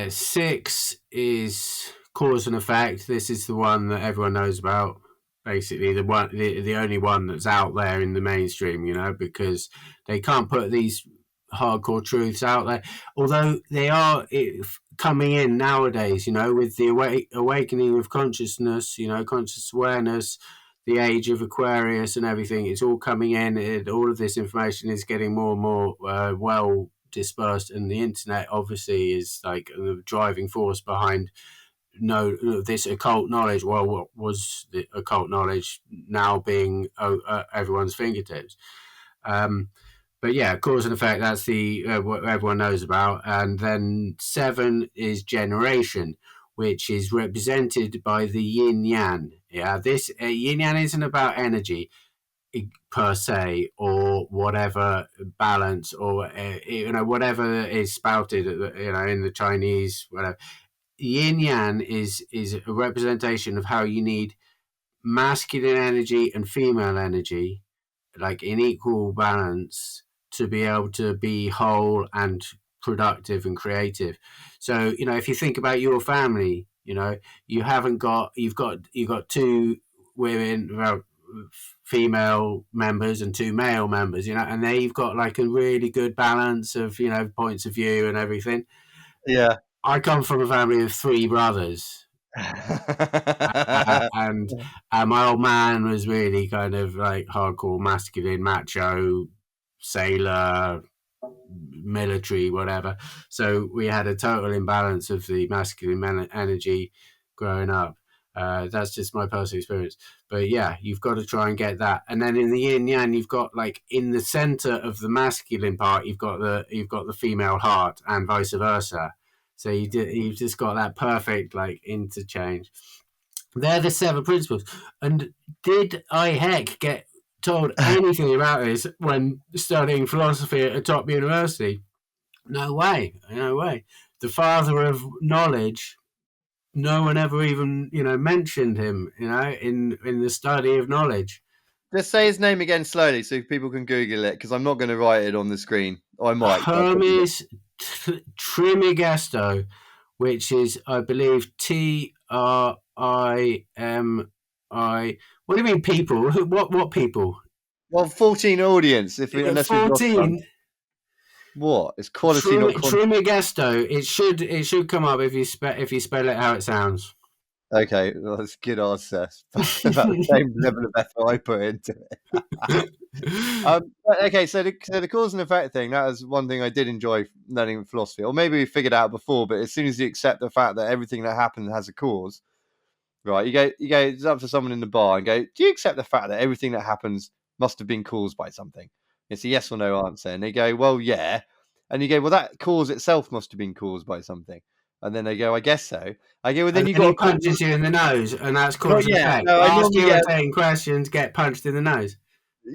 6 is cause and effect. This is the one that everyone knows about. Basically, the only one that's out there in the mainstream, you know, because they can't put these hardcore truths out there. Although they are coming in nowadays, you know, with the awakening of consciousness, you know, conscious awareness, the age of Aquarius and everything. It's all coming in. All of this information is getting more and more well dispersed, and the internet obviously is like the driving force behind this occult knowledge. Well, what was the occult knowledge now being everyone's fingertips? But yeah, cause and effect, that's the what everyone knows about. And then 7 is generation, which is represented by the yin yang. Yeah, this yin yang isn't about energy per se, or whatever balance, or you know, whatever is spouted, you know, in the Chinese, whatever. Yin yang is a representation of how you need masculine energy and female energy, like in equal balance, to be able to be whole and productive and creative. So, you know, if you think about your family, you know, you've got 2 women, well, female members and 2 male members, you know, and they've got like a really good balance of, you know, points of view and everything. yeah. I come from a family of 3 brothers, and my old man was really kind of like hardcore masculine, macho, sailor, military, whatever. So we had a total imbalance of the masculine energy growing up. That's just my personal experience. But yeah, you've got to try and get that. And then in the yin yang, you've got like in the center of the masculine part, you've got the female heart, and vice versa. So you've just got that perfect like interchange. They're the 7 principles. And did I get told anything about this when studying philosophy at a top university? No way, no way. The father of knowledge, no one ever even, mentioned him, in the study of knowledge. Just say his name again slowly so people can Google it, because I'm not going to write it on the screen. I might. Hermes Trismegisto, which is, I believe, Trimi. What do you mean, people? What people? Well, 14 audience. Unless we've lost 14. What? It's quality, not quantity. Trismegisto. It should come up if you spell it how it sounds. Okay, well, that's good answer. About the same level of effort I put into it. Okay, so the cause and effect thing, that was one thing I did enjoy learning philosophy. Or maybe we figured out before, but as soon as you accept the fact that everything that happens has a cause, right? You go, it's up to someone in the bar and go, do you accept the fact that everything that happens must have been caused by something? It's a yes or no answer. And they go, well, yeah. And you go, well, that cause itself must have been caused by something. And then they go, I guess so. I go, well, then you got he punches you in the nose, and that's cause and effect. No, ask you irritating questions, get punched in the nose.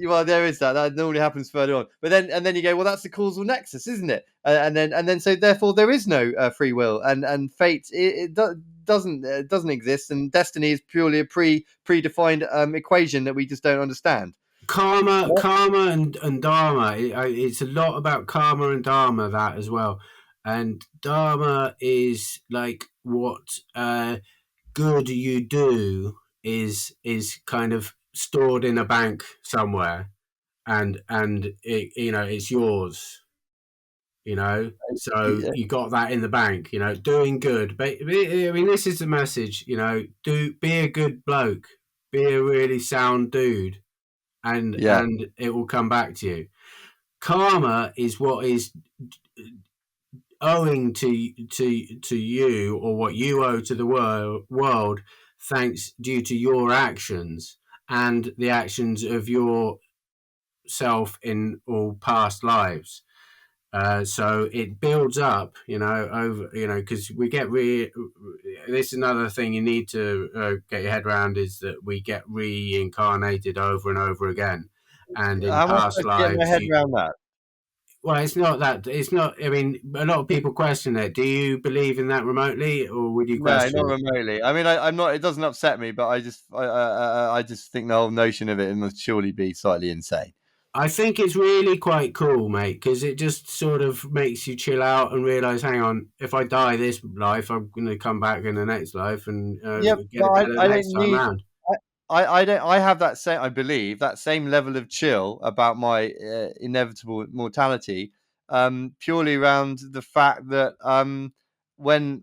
Well, there is that. That normally happens further on. But then you go, well, that's the causal nexus, isn't it? And then so therefore there is no free will, and fate it doesn't exist, and destiny is purely a predefined equation that we just don't understand. Karma and dharma. It's a lot about karma and dharma, that as well. And dharma is like what good you do is kind of stored in a bank somewhere, and it's yours. So you got that in the bank. Doing good. But I mean, this is the be a good bloke, be a really sound dude, and it will come back to you. Karma is what is owing to you, or what you owe to the world, thanks due to your actions and the actions of yourself in all past lives. So it builds up, over, because we get this is another thing you need to get your head around, is that we get reincarnated over and over again, and in past lives. Get my head around that. Well, it's not that. It's not. I mean, a lot of people question it. Do you believe in that remotely, or would you question? No, not remotely. I mean, I'm not. It doesn't upset me, but I just think the whole notion of it must surely be slightly insane. I think it's really quite cool, mate, because it just sort of makes you chill out and realise, hang on, if I die this life, I'm going to come back in the next life and get it better next time around. I have that same, I believe, that same level of chill about my inevitable mortality, purely around the fact that when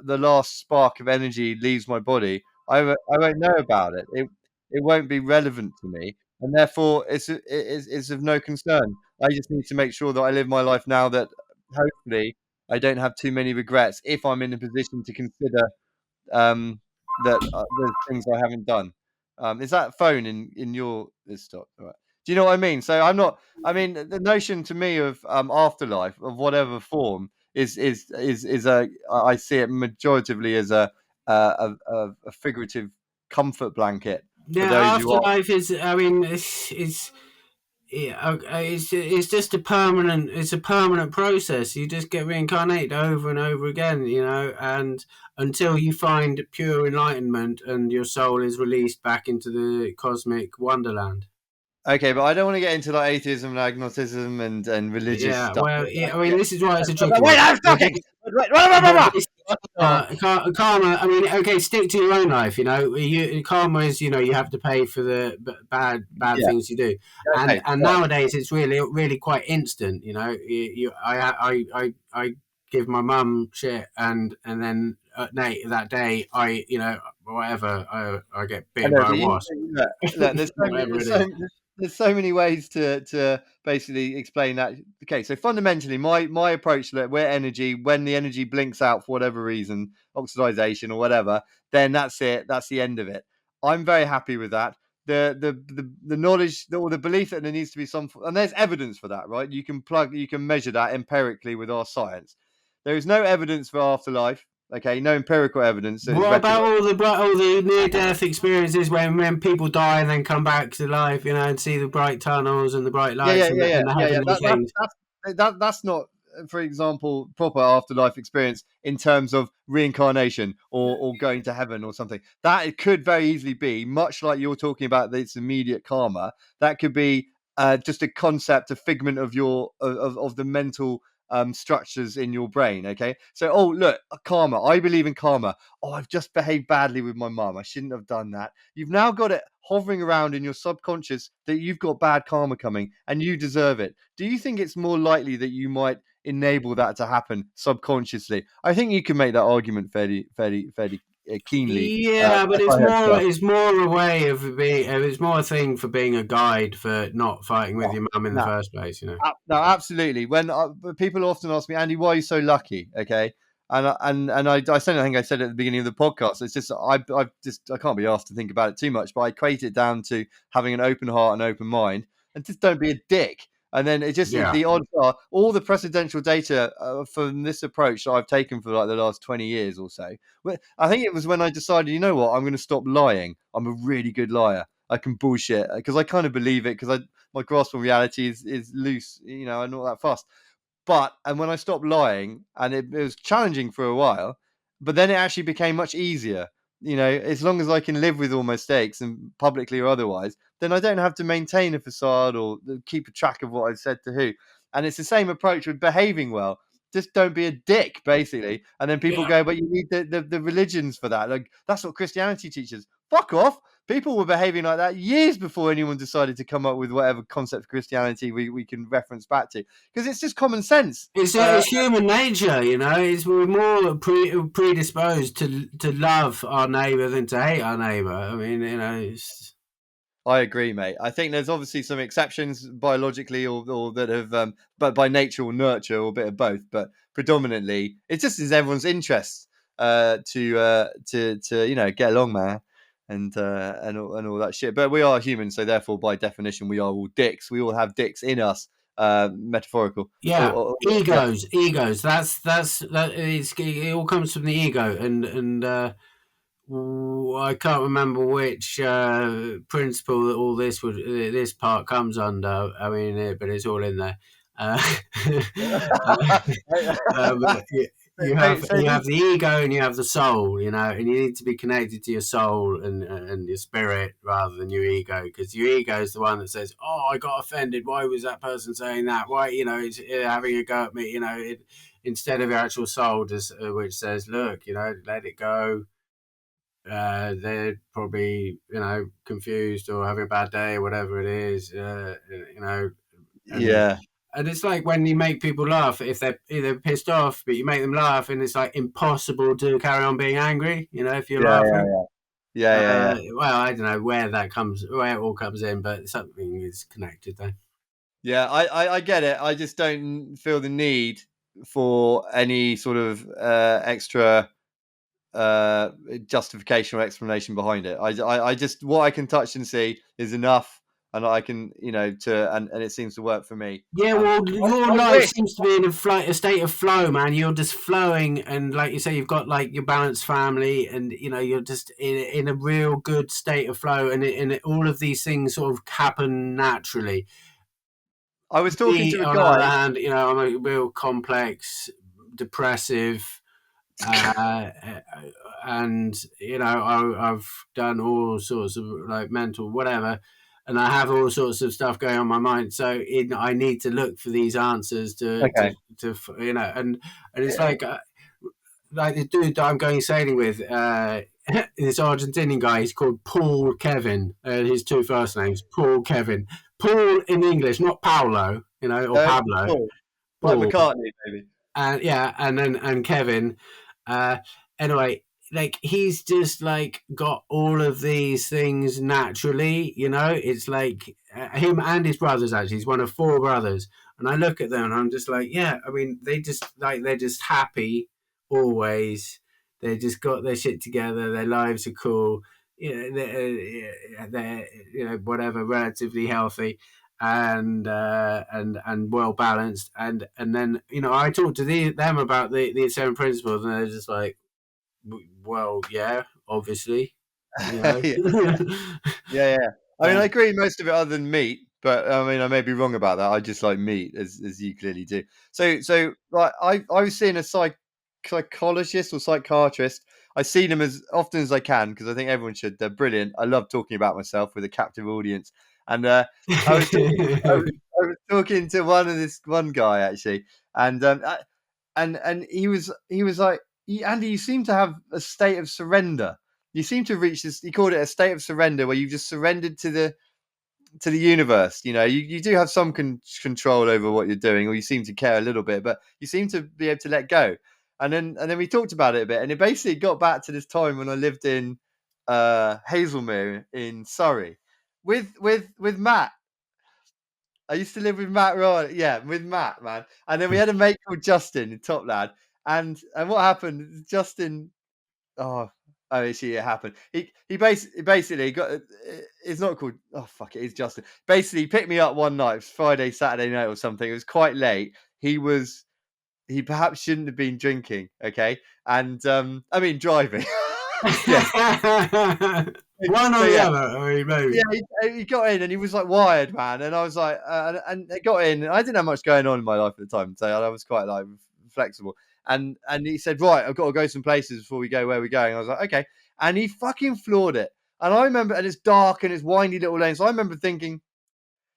the last spark of energy leaves my body, I won't know about it. It won't be relevant to me, and therefore it's of no concern. I just need to make sure that I live my life now, that hopefully I don't have too many regrets if I'm in a position to consider that there's things I haven't done. Is that phone in your stop? Right. Do you know what I mean? So I'm not. I mean, the notion to me of afterlife of whatever form is a. I see it majoritively as a figurative comfort blanket. Yeah, afterlife is. I mean, it's just a permanent. It's a permanent process. You just get reincarnated over and over again, and until you find pure enlightenment and your soul is released back into the cosmic wonderland. Okay, but I don't want to get into like atheism and agnosticism and religious stuff. Well, I mean, this is why it's a tricky one. Wait, I'm talking! Karma, I mean, okay, stick to your own life, karma is, you have to pay for the bad things you do. And nowadays it's really quite instant, I give my mum shit and then that day I get bitten by a wasp. Look, there's so many ways to basically explain that. Okay, so fundamentally, my approach to it, where energy, when the energy blinks out for whatever reason, oxidization or whatever, then that's it. That's the end of it. I'm very happy with that. The knowledge or the belief that there needs to be some, and there's evidence for that, right? You can measure that empirically with our science. There is no evidence for afterlife. Okay, no empirical evidence that is What about recognized. all the near death experiences when people die and then come back to life, and see the bright tunnels and the bright lights and the Yeah. heavenly things? That's not, for example, proper afterlife experience in terms of reincarnation or going to heaven or something. That it could very easily be, much like you're talking about this immediate karma. That could be just a concept, a figment of of the mental structures in your brain. Okay, so look, karma. I believe in karma. I've just behaved badly with my mum. I shouldn't have done that. You've now got it hovering around in your subconscious that you've got bad karma coming and you deserve it. Do you think it's more likely that you might enable that to happen subconsciously? I think you can make that argument fairly keenly. Yeah, but If I had to. it's more a way of being. It's more a thing for being a guide for not fighting with No, your mum in the no, first place. No, absolutely. When people often ask me, Andy, why are you so lucky? Okay, I said, I think I said at the beginning of the podcast. It's just I can't be asked to think about it too much, but I equate it down to having an open heart and open mind, and just don't be a dick. And then Yeah. the odds are all the precedential data from this approach that I've taken for like the last 20 years or so. I think it was when I decided, you know what, I'm going to stop lying. I'm a really good liar. I can bullshit because I kind of believe it because my grasp on reality is loose, I'm not that fast. And when I stopped lying, and it was challenging for a while, but then it actually became much easier. As long as I can live with all my mistakes and publicly or otherwise, then I don't have to maintain a facade or keep a track of what I've said to who. And it's the same approach with behaving well. Just don't be a dick, basically. And then people Yeah. go, but you need the religions for that. Like, that's what Christianity teaches. Fuck off. People were behaving like that years before anyone decided to come up with whatever concept of Christianity we can reference back to, because it's just common sense. It's human nature, we're more predisposed to love our neighbour than to hate our neighbour. I mean, I agree, mate. I think there's obviously some exceptions biologically or that have, but by nature or nurture or a bit of both. But predominantly, it's just in everyone's interest to get along, man, and all that shit. But we are human, so therefore, by definition, we are all dicks. We all have dicks in us, metaphorical. yeah, Yeah. egos. It all comes from the ego, and I can't remember which principle that all this part comes under. I mean, but it's all in there. But you have the ego and you have the soul, and you need to be connected to your soul and your spirit rather than your ego, because your ego is the one that says, "Oh, I got offended. Why was that person saying that? Why, it's having a go at me?" Instead of your actual soul, which says, "Look, let it go." They're probably confused or having a bad day or whatever it is, Yeah. and it's like when you make people laugh, if they're pissed off, but you make them laugh, and it's like impossible to carry on being angry, if you're laughing. Yeah. Well, I don't know where it all comes in, but something is connected there. Yeah, I get it. I just don't feel the need for any sort of extra justification or explanation behind it. I just, what I can touch and see is enough, and I can, and it seems to work for me. Yeah, well, your I life wish. seems to be in a state of flow, man. You're just flowing, and like you say, you've got like your balanced family, and you're just in a real good state of flow, and all of these things sort of happen naturally. I was talking Me, to a on the other guy. hand, I'm a real complex, depressive, and I've done all sorts of like mental whatever, and I have all sorts of stuff going on in my mind. So I need to look for these answers Okay. and it's like the dude that I'm going sailing with. This Argentinian guy, he's called Paul Kevin. His two first names, Paul Kevin. Paul in English, not Paulo, or Pablo. Paul, like Paul. McCartney, maybe. And Kevin. Anyway, like he's just like got all of these things naturally, you know. It's like him and his brothers. Actually, he's one of four brothers, and I look at them and I'm just like, yeah. I mean, they just like they're just happy always. They just got their shit together. Their lives are cool. You know, they're you know whatever, relatively healthy and well balanced. And then you know I talked to them about the seven principles, and they're just like, well, yeah, obviously, you know. Yeah. Yeah, yeah. I mean, I agree with most of it other than meat, but I mean, I may be wrong about that. I just like meat, as you clearly do. So like, I was seeing a psychologist or psychiatrist. I see them as often as I can because I think everyone should. They're brilliant. I love talking about myself with a captive audience. And I was talking, I was talking to one guy actually, and he was like, Andy, you seem to have a state of surrender. You seem to reach this. He called it a state of surrender, where you've just surrendered to the universe. You know, you do have some control over what you're doing, or you seem to care a little bit, but you seem to be able to let go. And then we talked about it a bit, and it basically got back to this time when I lived in Hazelmere in Surrey with Matt. I used to live with Matt, right? Yeah, with Matt, man. And then we had a mate called Justin, the top lad. And what happened? Justin, oh, actually, it happened. He basically got. It's not called. Oh fuck it, it's Justin. Basically, he picked me up one night, it was Friday, Saturday night, or something. It was quite late. He perhaps shouldn't have been drinking. Okay, and I mean driving. Yeah. One or So the yeah. other. I mean, maybe. Yeah, he got in and he was like wired, man. And I was like, and it got in. And I didn't have much going on in my life at the time, so I was quite like flexible. And he said, right, I've got to go some places before we go where we're going. I was like, okay. And he fucking floored it. And I remember, and it's dark and it's windy little lanes. So I remember thinking,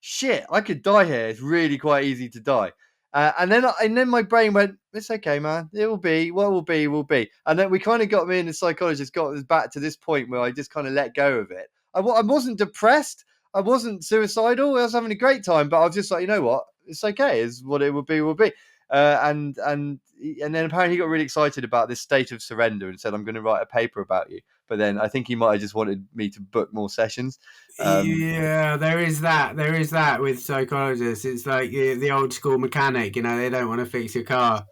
shit, I could die here. It's really quite easy to die. And then my brain went, it's okay, man. It will be what will be, will be. And then we kind of got me and the psychologist got us back to this point where I just kind of let go of it. I wasn't depressed. I wasn't suicidal. I was having a great time, but I was just like, you know what? It's okay. It's what it will be, will be. And then apparently he got really excited about this state of surrender and said, I'm going to write a paper about you. But then I think he might have just wanted me to book more sessions. Yeah, there is that. There is that with psychologists. It's like the old school mechanic. You know, they don't want to fix your car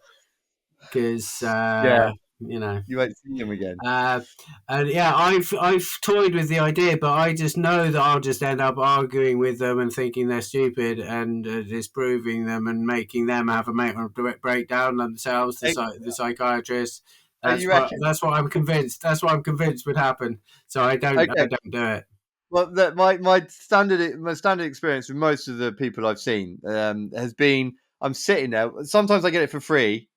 because Yeah, you know. you won't see him again. And yeah, I've toyed with the idea, but I just know that I'll just end up arguing with them and thinking they're stupid and disproving them and making them have a mental breakdown themselves. The psychiatrist. Oh, you reckon? That's what I'm convinced. That's what I'm convinced would happen. So I don't Okay. do it. Well, my standard experience with most of the people I've seen has been I'm sitting there. Sometimes I get it for free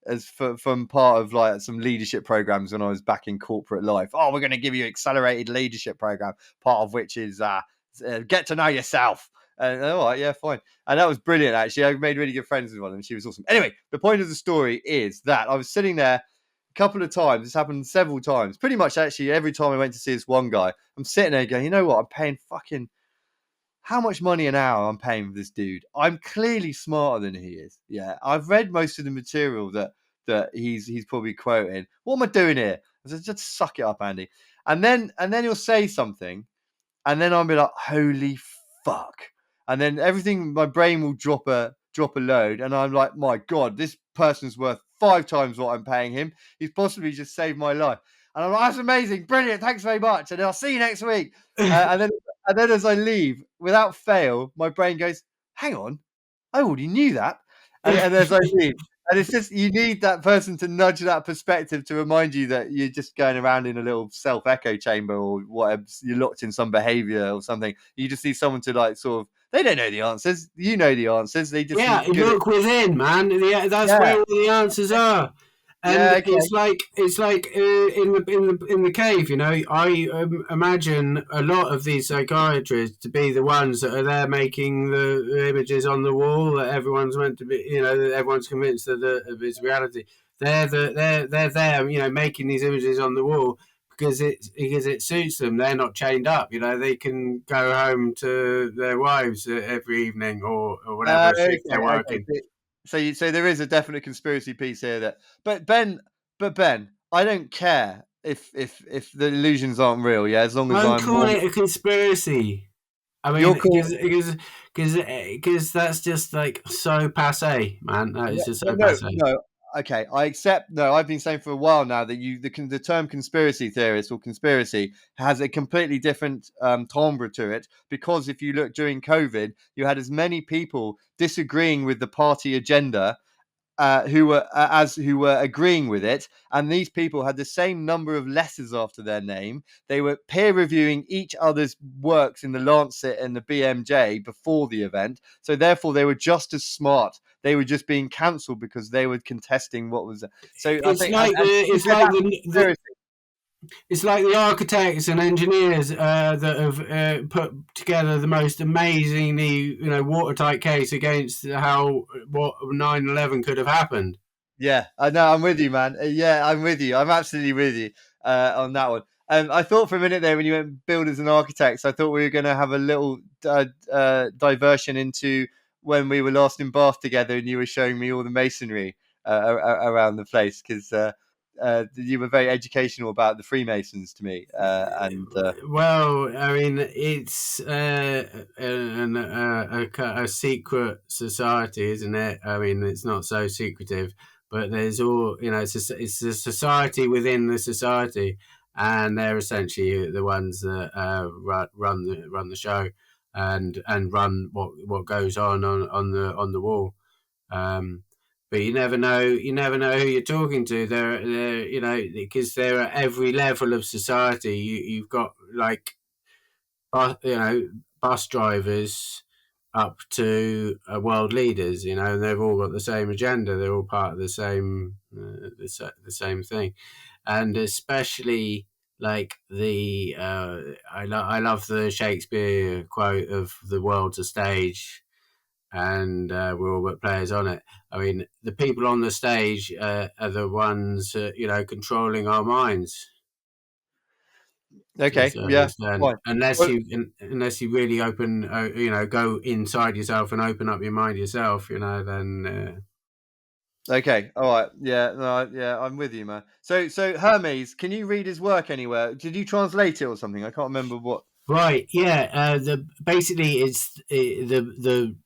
from part of like some leadership programs when I was back in corporate life. Oh, we're going to give you accelerated leadership program, part of which is get to know yourself. And all right, yeah, fine. And that was brilliant. Actually, I made really good friends with one, and she was awesome. Anyway, the point of the story is that I was sitting there couple of times. This happened several times. Pretty much actually every time I went to see this one guy, I'm sitting there going, you know what? I'm paying fucking how much money an hour I'm paying for this dude. I'm clearly smarter than he is. Yeah. I've read most of the material that he's probably quoting. What am I doing here? I said, just suck it up, Andy. And then he'll say something, and then I'll be like, holy fuck. And then everything, my brain will drop a load, and I'm like, my God, this person's worth 5 times what I'm paying him. He's possibly just saved my life. And I'm like, that's amazing, brilliant, thanks very much. And then I'll see you next week. And then as I leave, without fail, my brain goes, hang on, I already knew that. And as I leave, and it's just you need that person to nudge that perspective to remind you that you're just going around in a little self echo chamber or whatever. You're locked in some behavior or something. You just need someone to like sort of. They don't know the answers. You know the answers. They just Yeah, good. look within, man. Yeah, that's Yeah, where all the answers are. And yeah, okay. it's like in the cave, you know. I imagine a lot of these psychiatrists to be the ones that are there making the images on the wall that everyone's meant to be, you know, that everyone's convinced that of its reality. They're there, you know, making these images on the wall because it suits them. They're not chained up, you know. They can go home to their wives every evening or whatever Okay, shift they're okay. working. So there is a definite conspiracy piece here but Ben, I don't care if the illusions aren't real, yeah, as long as I'm I'm calling it a conspiracy. I mean, you're cool. because that's just like so passe, man. That is just so No, passe. no. Okay, I accept. No, I've been saying for a while now that the term conspiracy theorist or conspiracy has a completely different timbre to it, because if you look during COVID, you had as many people disagreeing with the party agenda who were agreeing with it, and these people had the same number of letters after their name. They were peer reviewing each other's works in the Lancet and the BMJ before the event, so therefore they were just as smart. They were just being cancelled because they were contesting what was. So I It's think, like and you it's said like that's the conspiracy. it's like the architects and engineers that have put together the most amazingly, watertight case against how what 9/11 could have happened. Yeah, I know. I'm with you, man. Yeah, I'm with you. I'm absolutely with you on that one. I thought for a minute there when you went builders and architects, I thought we were going to have a little diversion into when we were last in Bath together, and you were showing me all the masonry around the place, because you were very educational about the Freemasons to me. And Well, I mean, it's a secret society, isn't it? I mean, it's not so secretive, but there's it's a society within the society, and they're essentially the ones that run the show and run what goes on the wall. Um, but you never know. You never know who you're talking to. Because they're at every level of society. You've got like, bus drivers up to world leaders. And they've all got the same agenda. They're all part of the same thing, and especially like I love the Shakespeare quote of "the world's a stage." And we're all but players on it. I mean, the people on the stage are the ones, controlling our minds to a okay, certain yeah, extent. fine. Unless Well, you really open, go inside yourself and open up your mind yourself, then. okay, all right, yeah, no, yeah, I'm with you, man. So Hermes, can you read his work anywhere? Did you translate it or something? I can't remember what. Right, yeah. Basically it's the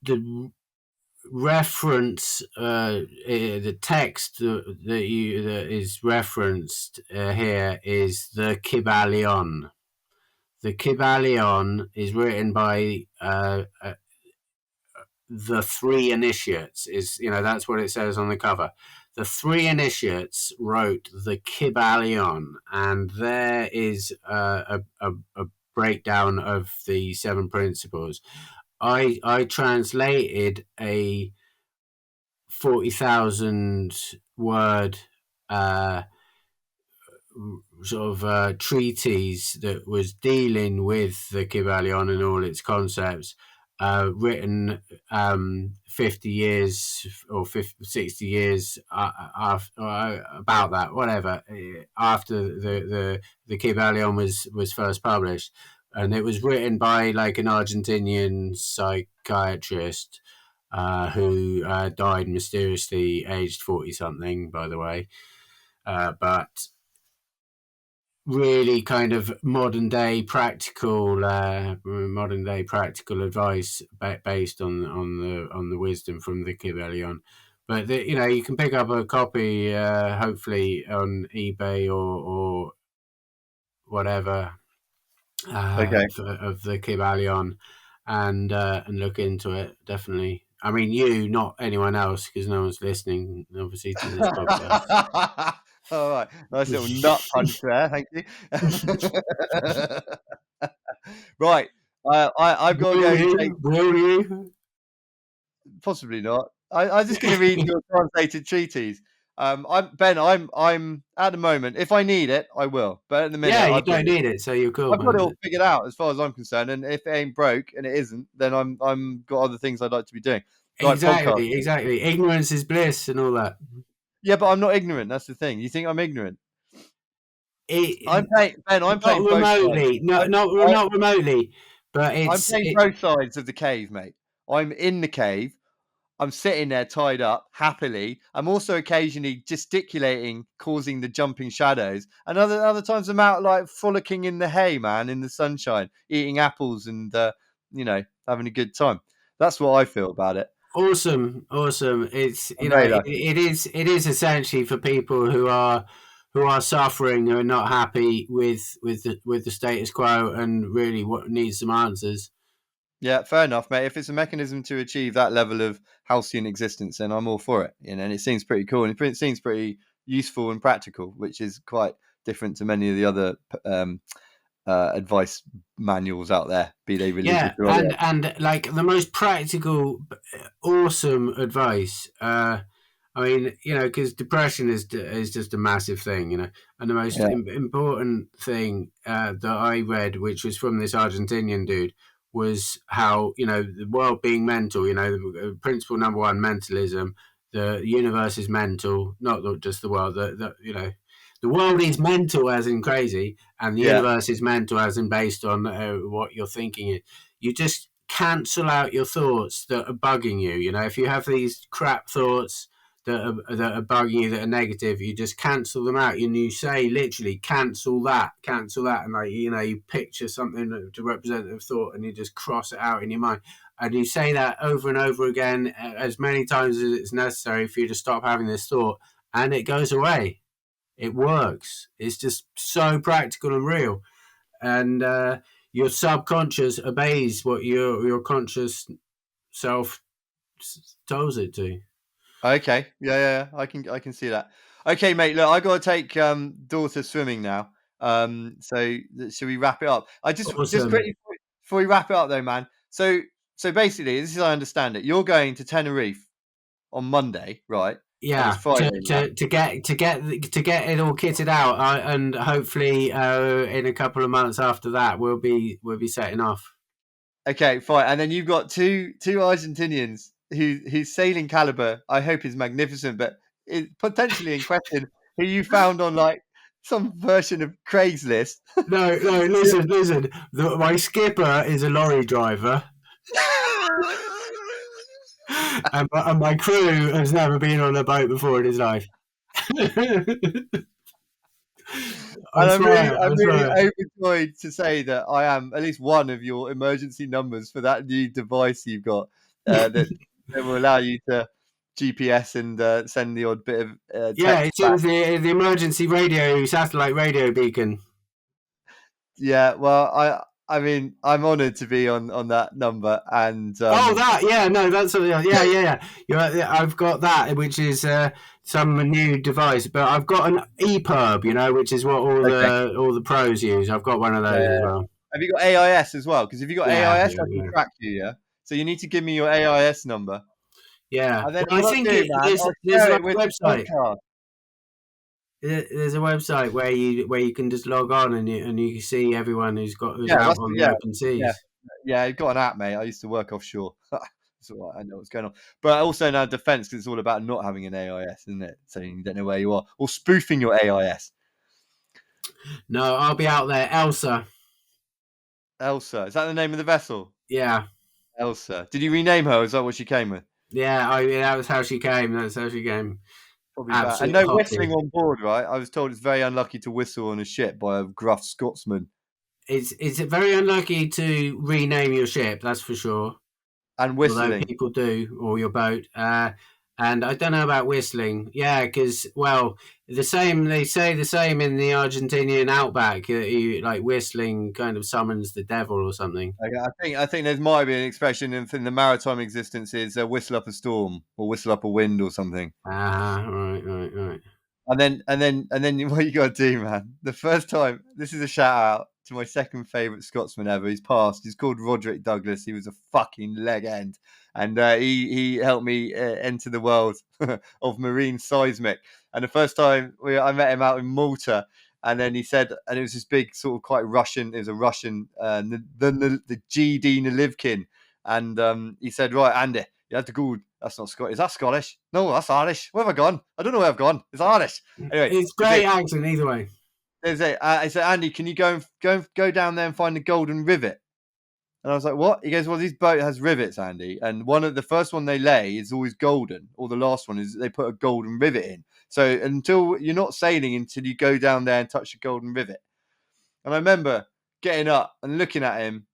reference, the text that is referenced here is the Kybalion. The Kybalion is written by the three initiates. That's what it says on the cover. The three initiates wrote the Kybalion, and there is a breakdown of the seven principles. I translated a 40,000 word sort of treatise that was dealing with the Kybalion and all its concepts, written 50 years or 50, 60 years after, about that, whatever, after the Kybalion was first published. And it was written by like an Argentinian psychiatrist who died mysteriously aged 40 something, by the way. But really kind of modern day practical advice based on the wisdom from the Kybalion. But you can pick up a copy, hopefully on eBay or whatever, Okay. of the Kybalion, and look into it. Definitely. I mean, not anyone else, because no one's listening, obviously, to this podcast. All right, nice little nut punch there. Thank you. Right, I've got to Will go and take. you? Will you? Possibly not. I'm just going to read your translated treatise. I'm at the moment. If I need it, I will. But at the minute, Yeah, you don't need it, so you're cool, I've got it man. all figured out as far as I'm concerned. And if it ain't broke, and it isn't, then I'm got other things I'd like to be doing, like Exactly, podcasting. exactly. Ignorance is bliss and all that. Yeah, but I'm not ignorant. That's the thing. You think I'm ignorant? I'm It, playing Ben. I'm not playing both sides. remotely, I, not remotely, but I'm playing both sides of the cave, mate. I'm in the cave. I'm sitting there tied up happily. I'm also occasionally gesticulating, causing the jumping shadows. And other times I'm out like frolicking in the hay, man, in the sunshine, eating apples and having a good time. That's what I feel about it. Awesome. It's I'm very lucky. it is essentially for people who are suffering, who are not happy with the status quo, and really what needs some answers. Yeah, fair enough, mate. If it's a mechanism to achieve that level of halcyon existence, then I'm all for it. And it seems pretty cool, and it seems pretty useful and practical, which is quite different to many of the other advice manuals out there, be they religious Yeah, or otherwise. and like the most practical, awesome advice. I mean, because depression is just a massive thing, and the most Yeah, important thing that I read, which was from this Argentinian dude, was how the world being mental. The principle number one, mentalism. The universe is mental, not just the world. The world is mental, as in crazy, and the yeah, universe is mental, as in based on what you're thinking. You just cancel out your thoughts that are bugging you. If you have these crap thoughts that are bugging you, that are negative, you just cancel them out. And you say literally cancel that, and you picture something to represent a thought, and you just cross it out in your mind, and you say that over and over again as many times as it's necessary for you to stop having this thought, and it goes away. It works. It's just so practical and real, and your subconscious obeys what your conscious self tells it to. okay, yeah. I can see that. Okay, mate. Look, I got to take daughter swimming now. So should we wrap it up? I just Awesome. quickly before we wrap it up, though, man. So basically, this is how I understand it. You're going to Tenerife on Monday, right? And it's Yeah, Friday now. to get it all kitted out, and hopefully in a couple of months after that, we'll be setting off. Okay, fine. And then you've got two Argentinians whose sailing caliber I hope is magnificent, but is potentially in question. Who you found on like some version of Craigslist? No, listen. My skipper is a lorry driver, and my crew has never been on a boat before in his life. I And swear, I'm I really swear. overjoyed to say that I am at least one of your emergency numbers for that new device you've got that will allow you to GPS and send the odd bit of Yeah, text it's back. the emergency radio, satellite radio beacon. Yeah, well, I mean, I'm honoured to be on that number, and Oh, that, yeah, no, that's yeah. I've got that, which is some new device, but I've got an EPUB, which is what okay, all the pros use. I've got one of those as yeah. well. Have you got AIS as well? Because if you got Yeah, AIS, yeah, I can yeah. track you. Yeah, so you need to give me your AIS number, Yeah. and then Well, I what I'll think do, man, I'll there's share like it a with the website. podcast. There's a website where you can just log on, and you can see everyone who's Yeah, out that's on the yeah, open yeah, seas. yeah. You got an app, mate. I used to work offshore. So I know what's going on. But also now defense because it's all about not having an AIS, isn't it? So you don't know where you are or spoofing your AIS. No, I'll be out there. Elsa. Elsa, is that the name of the vessel? Yeah. Elsa. Did you rename her? Or is that what she came with? Yeah, that was how she came. That's how she came. Probably bad. And Absolute no whistling hottie. on board, right? I was told it's very unlucky to whistle on a ship by a gruff Scotsman. It's very unlucky to rename your ship, that's for sure. And Although whistling. people do, or your boat. And I don't know about whistling. Yeah, because the same they say the same in the Argentinian outback. Like whistling kind of summons the devil or something. Okay, I think there might be an expression in the maritime existence is whistle up a storm or whistle up a wind or something. Ah, right. And then what you got to do, man. The first time, this is a shout out to my second favourite Scotsman ever. He's passed. He's called Roderick Douglas. He was a fucking leg end, and he helped me enter the world of marine seismic. And the first time I met him out in Malta, and then he said, and it was this big sort of quite Russian. It was a Russian, the GD Nalivkin, and he said, right, Andy. You have to go. That's not Scottish. Is that Scottish? No, that's Irish. Where have I gone? I don't know where I've gone. It's Irish. Anyway, It's is it? great accent either way. There's it. I said, Andy, can you go down there and find the Golden Rivet? And I was like, what? He goes, well, this boat has rivets, Andy. And the first one they lay is always golden, or the last one is they put a golden rivet in. So until you're not sailing until you go down there and touch the golden rivet. And I remember getting up and looking at him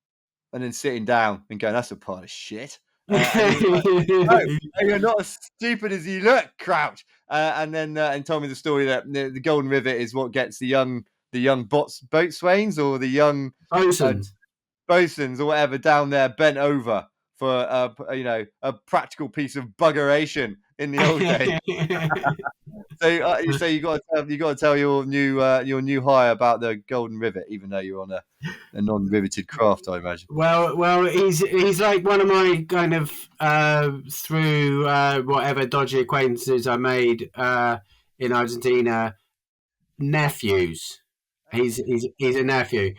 and then sitting down and going, that's a pile of shit. And he was like, no, you're not as stupid as you look, Crouch. And then and told me the story that the golden rivet is what gets the young boatswains or the young bosuns or whatever down there bent over for a practical piece of buggeration in the old days. So you got to tell your new hire about the golden rivet, even though you're on a non-riveted craft, I imagine. Well, he's like one of my kind of through whatever dodgy acquaintances I made in Argentina, nephews. He's a nephew.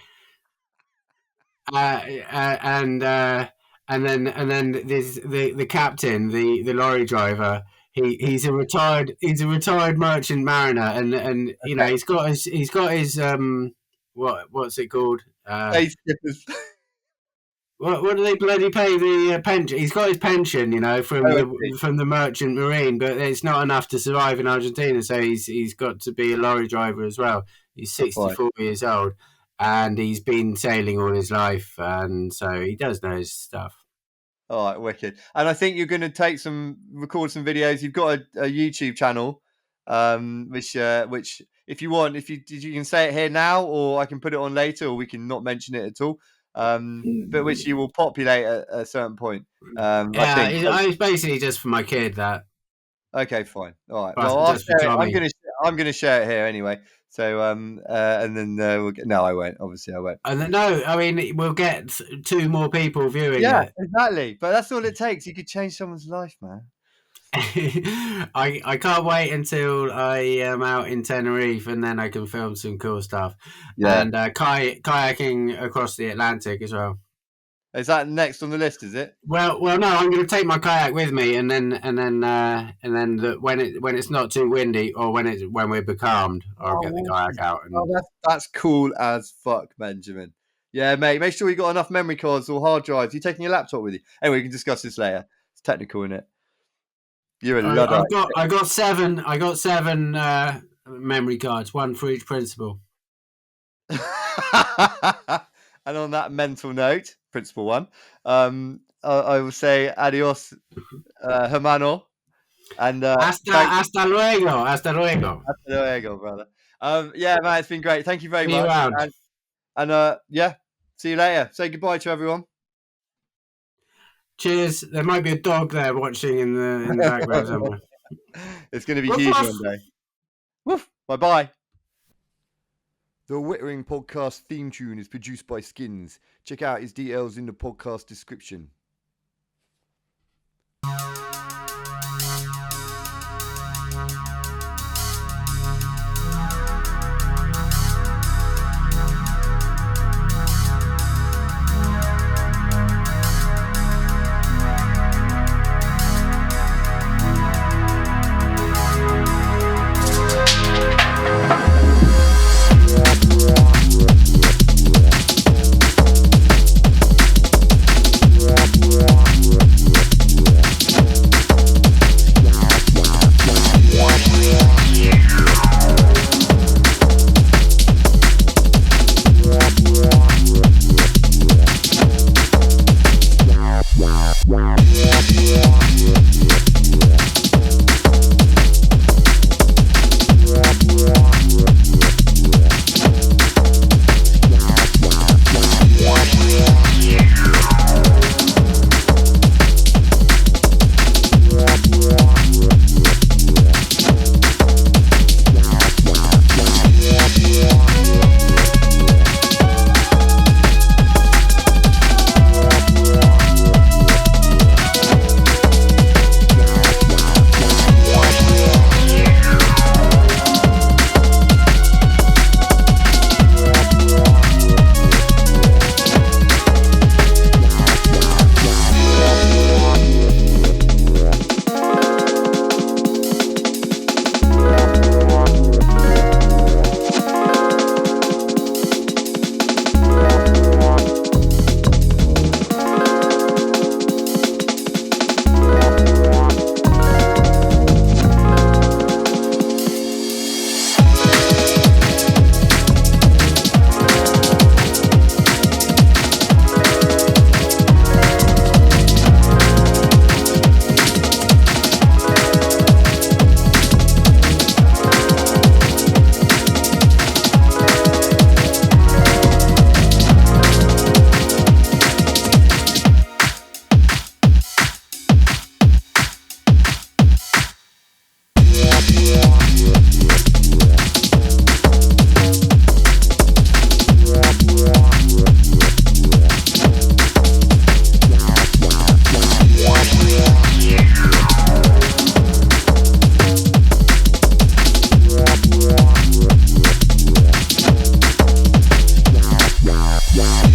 And then there's the captain, the lorry driver. He's a retired merchant mariner, and you know he's got his what's it called? What do they bloody pay the pension? He's got his pension, you know, from the merchant marine, but it's not enough to survive in Argentina. So he's got to be a lorry driver as well. He's 64 years old. And he's been sailing all his life, and so he does know his stuff. All right, wicked. And I think you're going to record some videos. You've got a YouTube channel, which if you want, you can say it here now, or I can put it on later, or we can not mention it at all. But which you will populate at a certain point. It's basically just for my kid. That. Okay, fine. All right. Well, I'm going to share it here anyway. So and then we'll get. No, I won't. Obviously, I won't. No, I mean we'll get 2 more people viewing it. Yeah, exactly. But that's all it takes. You could change someone's life, man. I can't wait until I am out in Tenerife and then I can film some cool stuff. Yeah. And kayaking across the Atlantic as well. Is that next on the list? Is it? Well, no. I'm going to take my kayak with me, and then when it's not too windy, or when we're becalmed, I'll get the kayak out. That's cool as fuck, Benjamin. Yeah, mate. Make sure you got enough memory cards or hard drives. You taking your laptop with you? Anyway, we can discuss this later. It's technical, isn't it? You're a Luddite. I got 7. I got 7 memory cards, 1 for each principle. And on that mental note, principle 1, I will say adios, hermano, and hasta luego, brother. Yeah, man, it's been great. Thank you very much. And yeah, see you later. Say goodbye to everyone. Cheers. There might be a dog there watching in the background somewhere. It's going to be huge one day. Woof. Bye. The Wittering Podcast theme tune is produced by Skins. Check out his details in the podcast description. Yeah. Bye.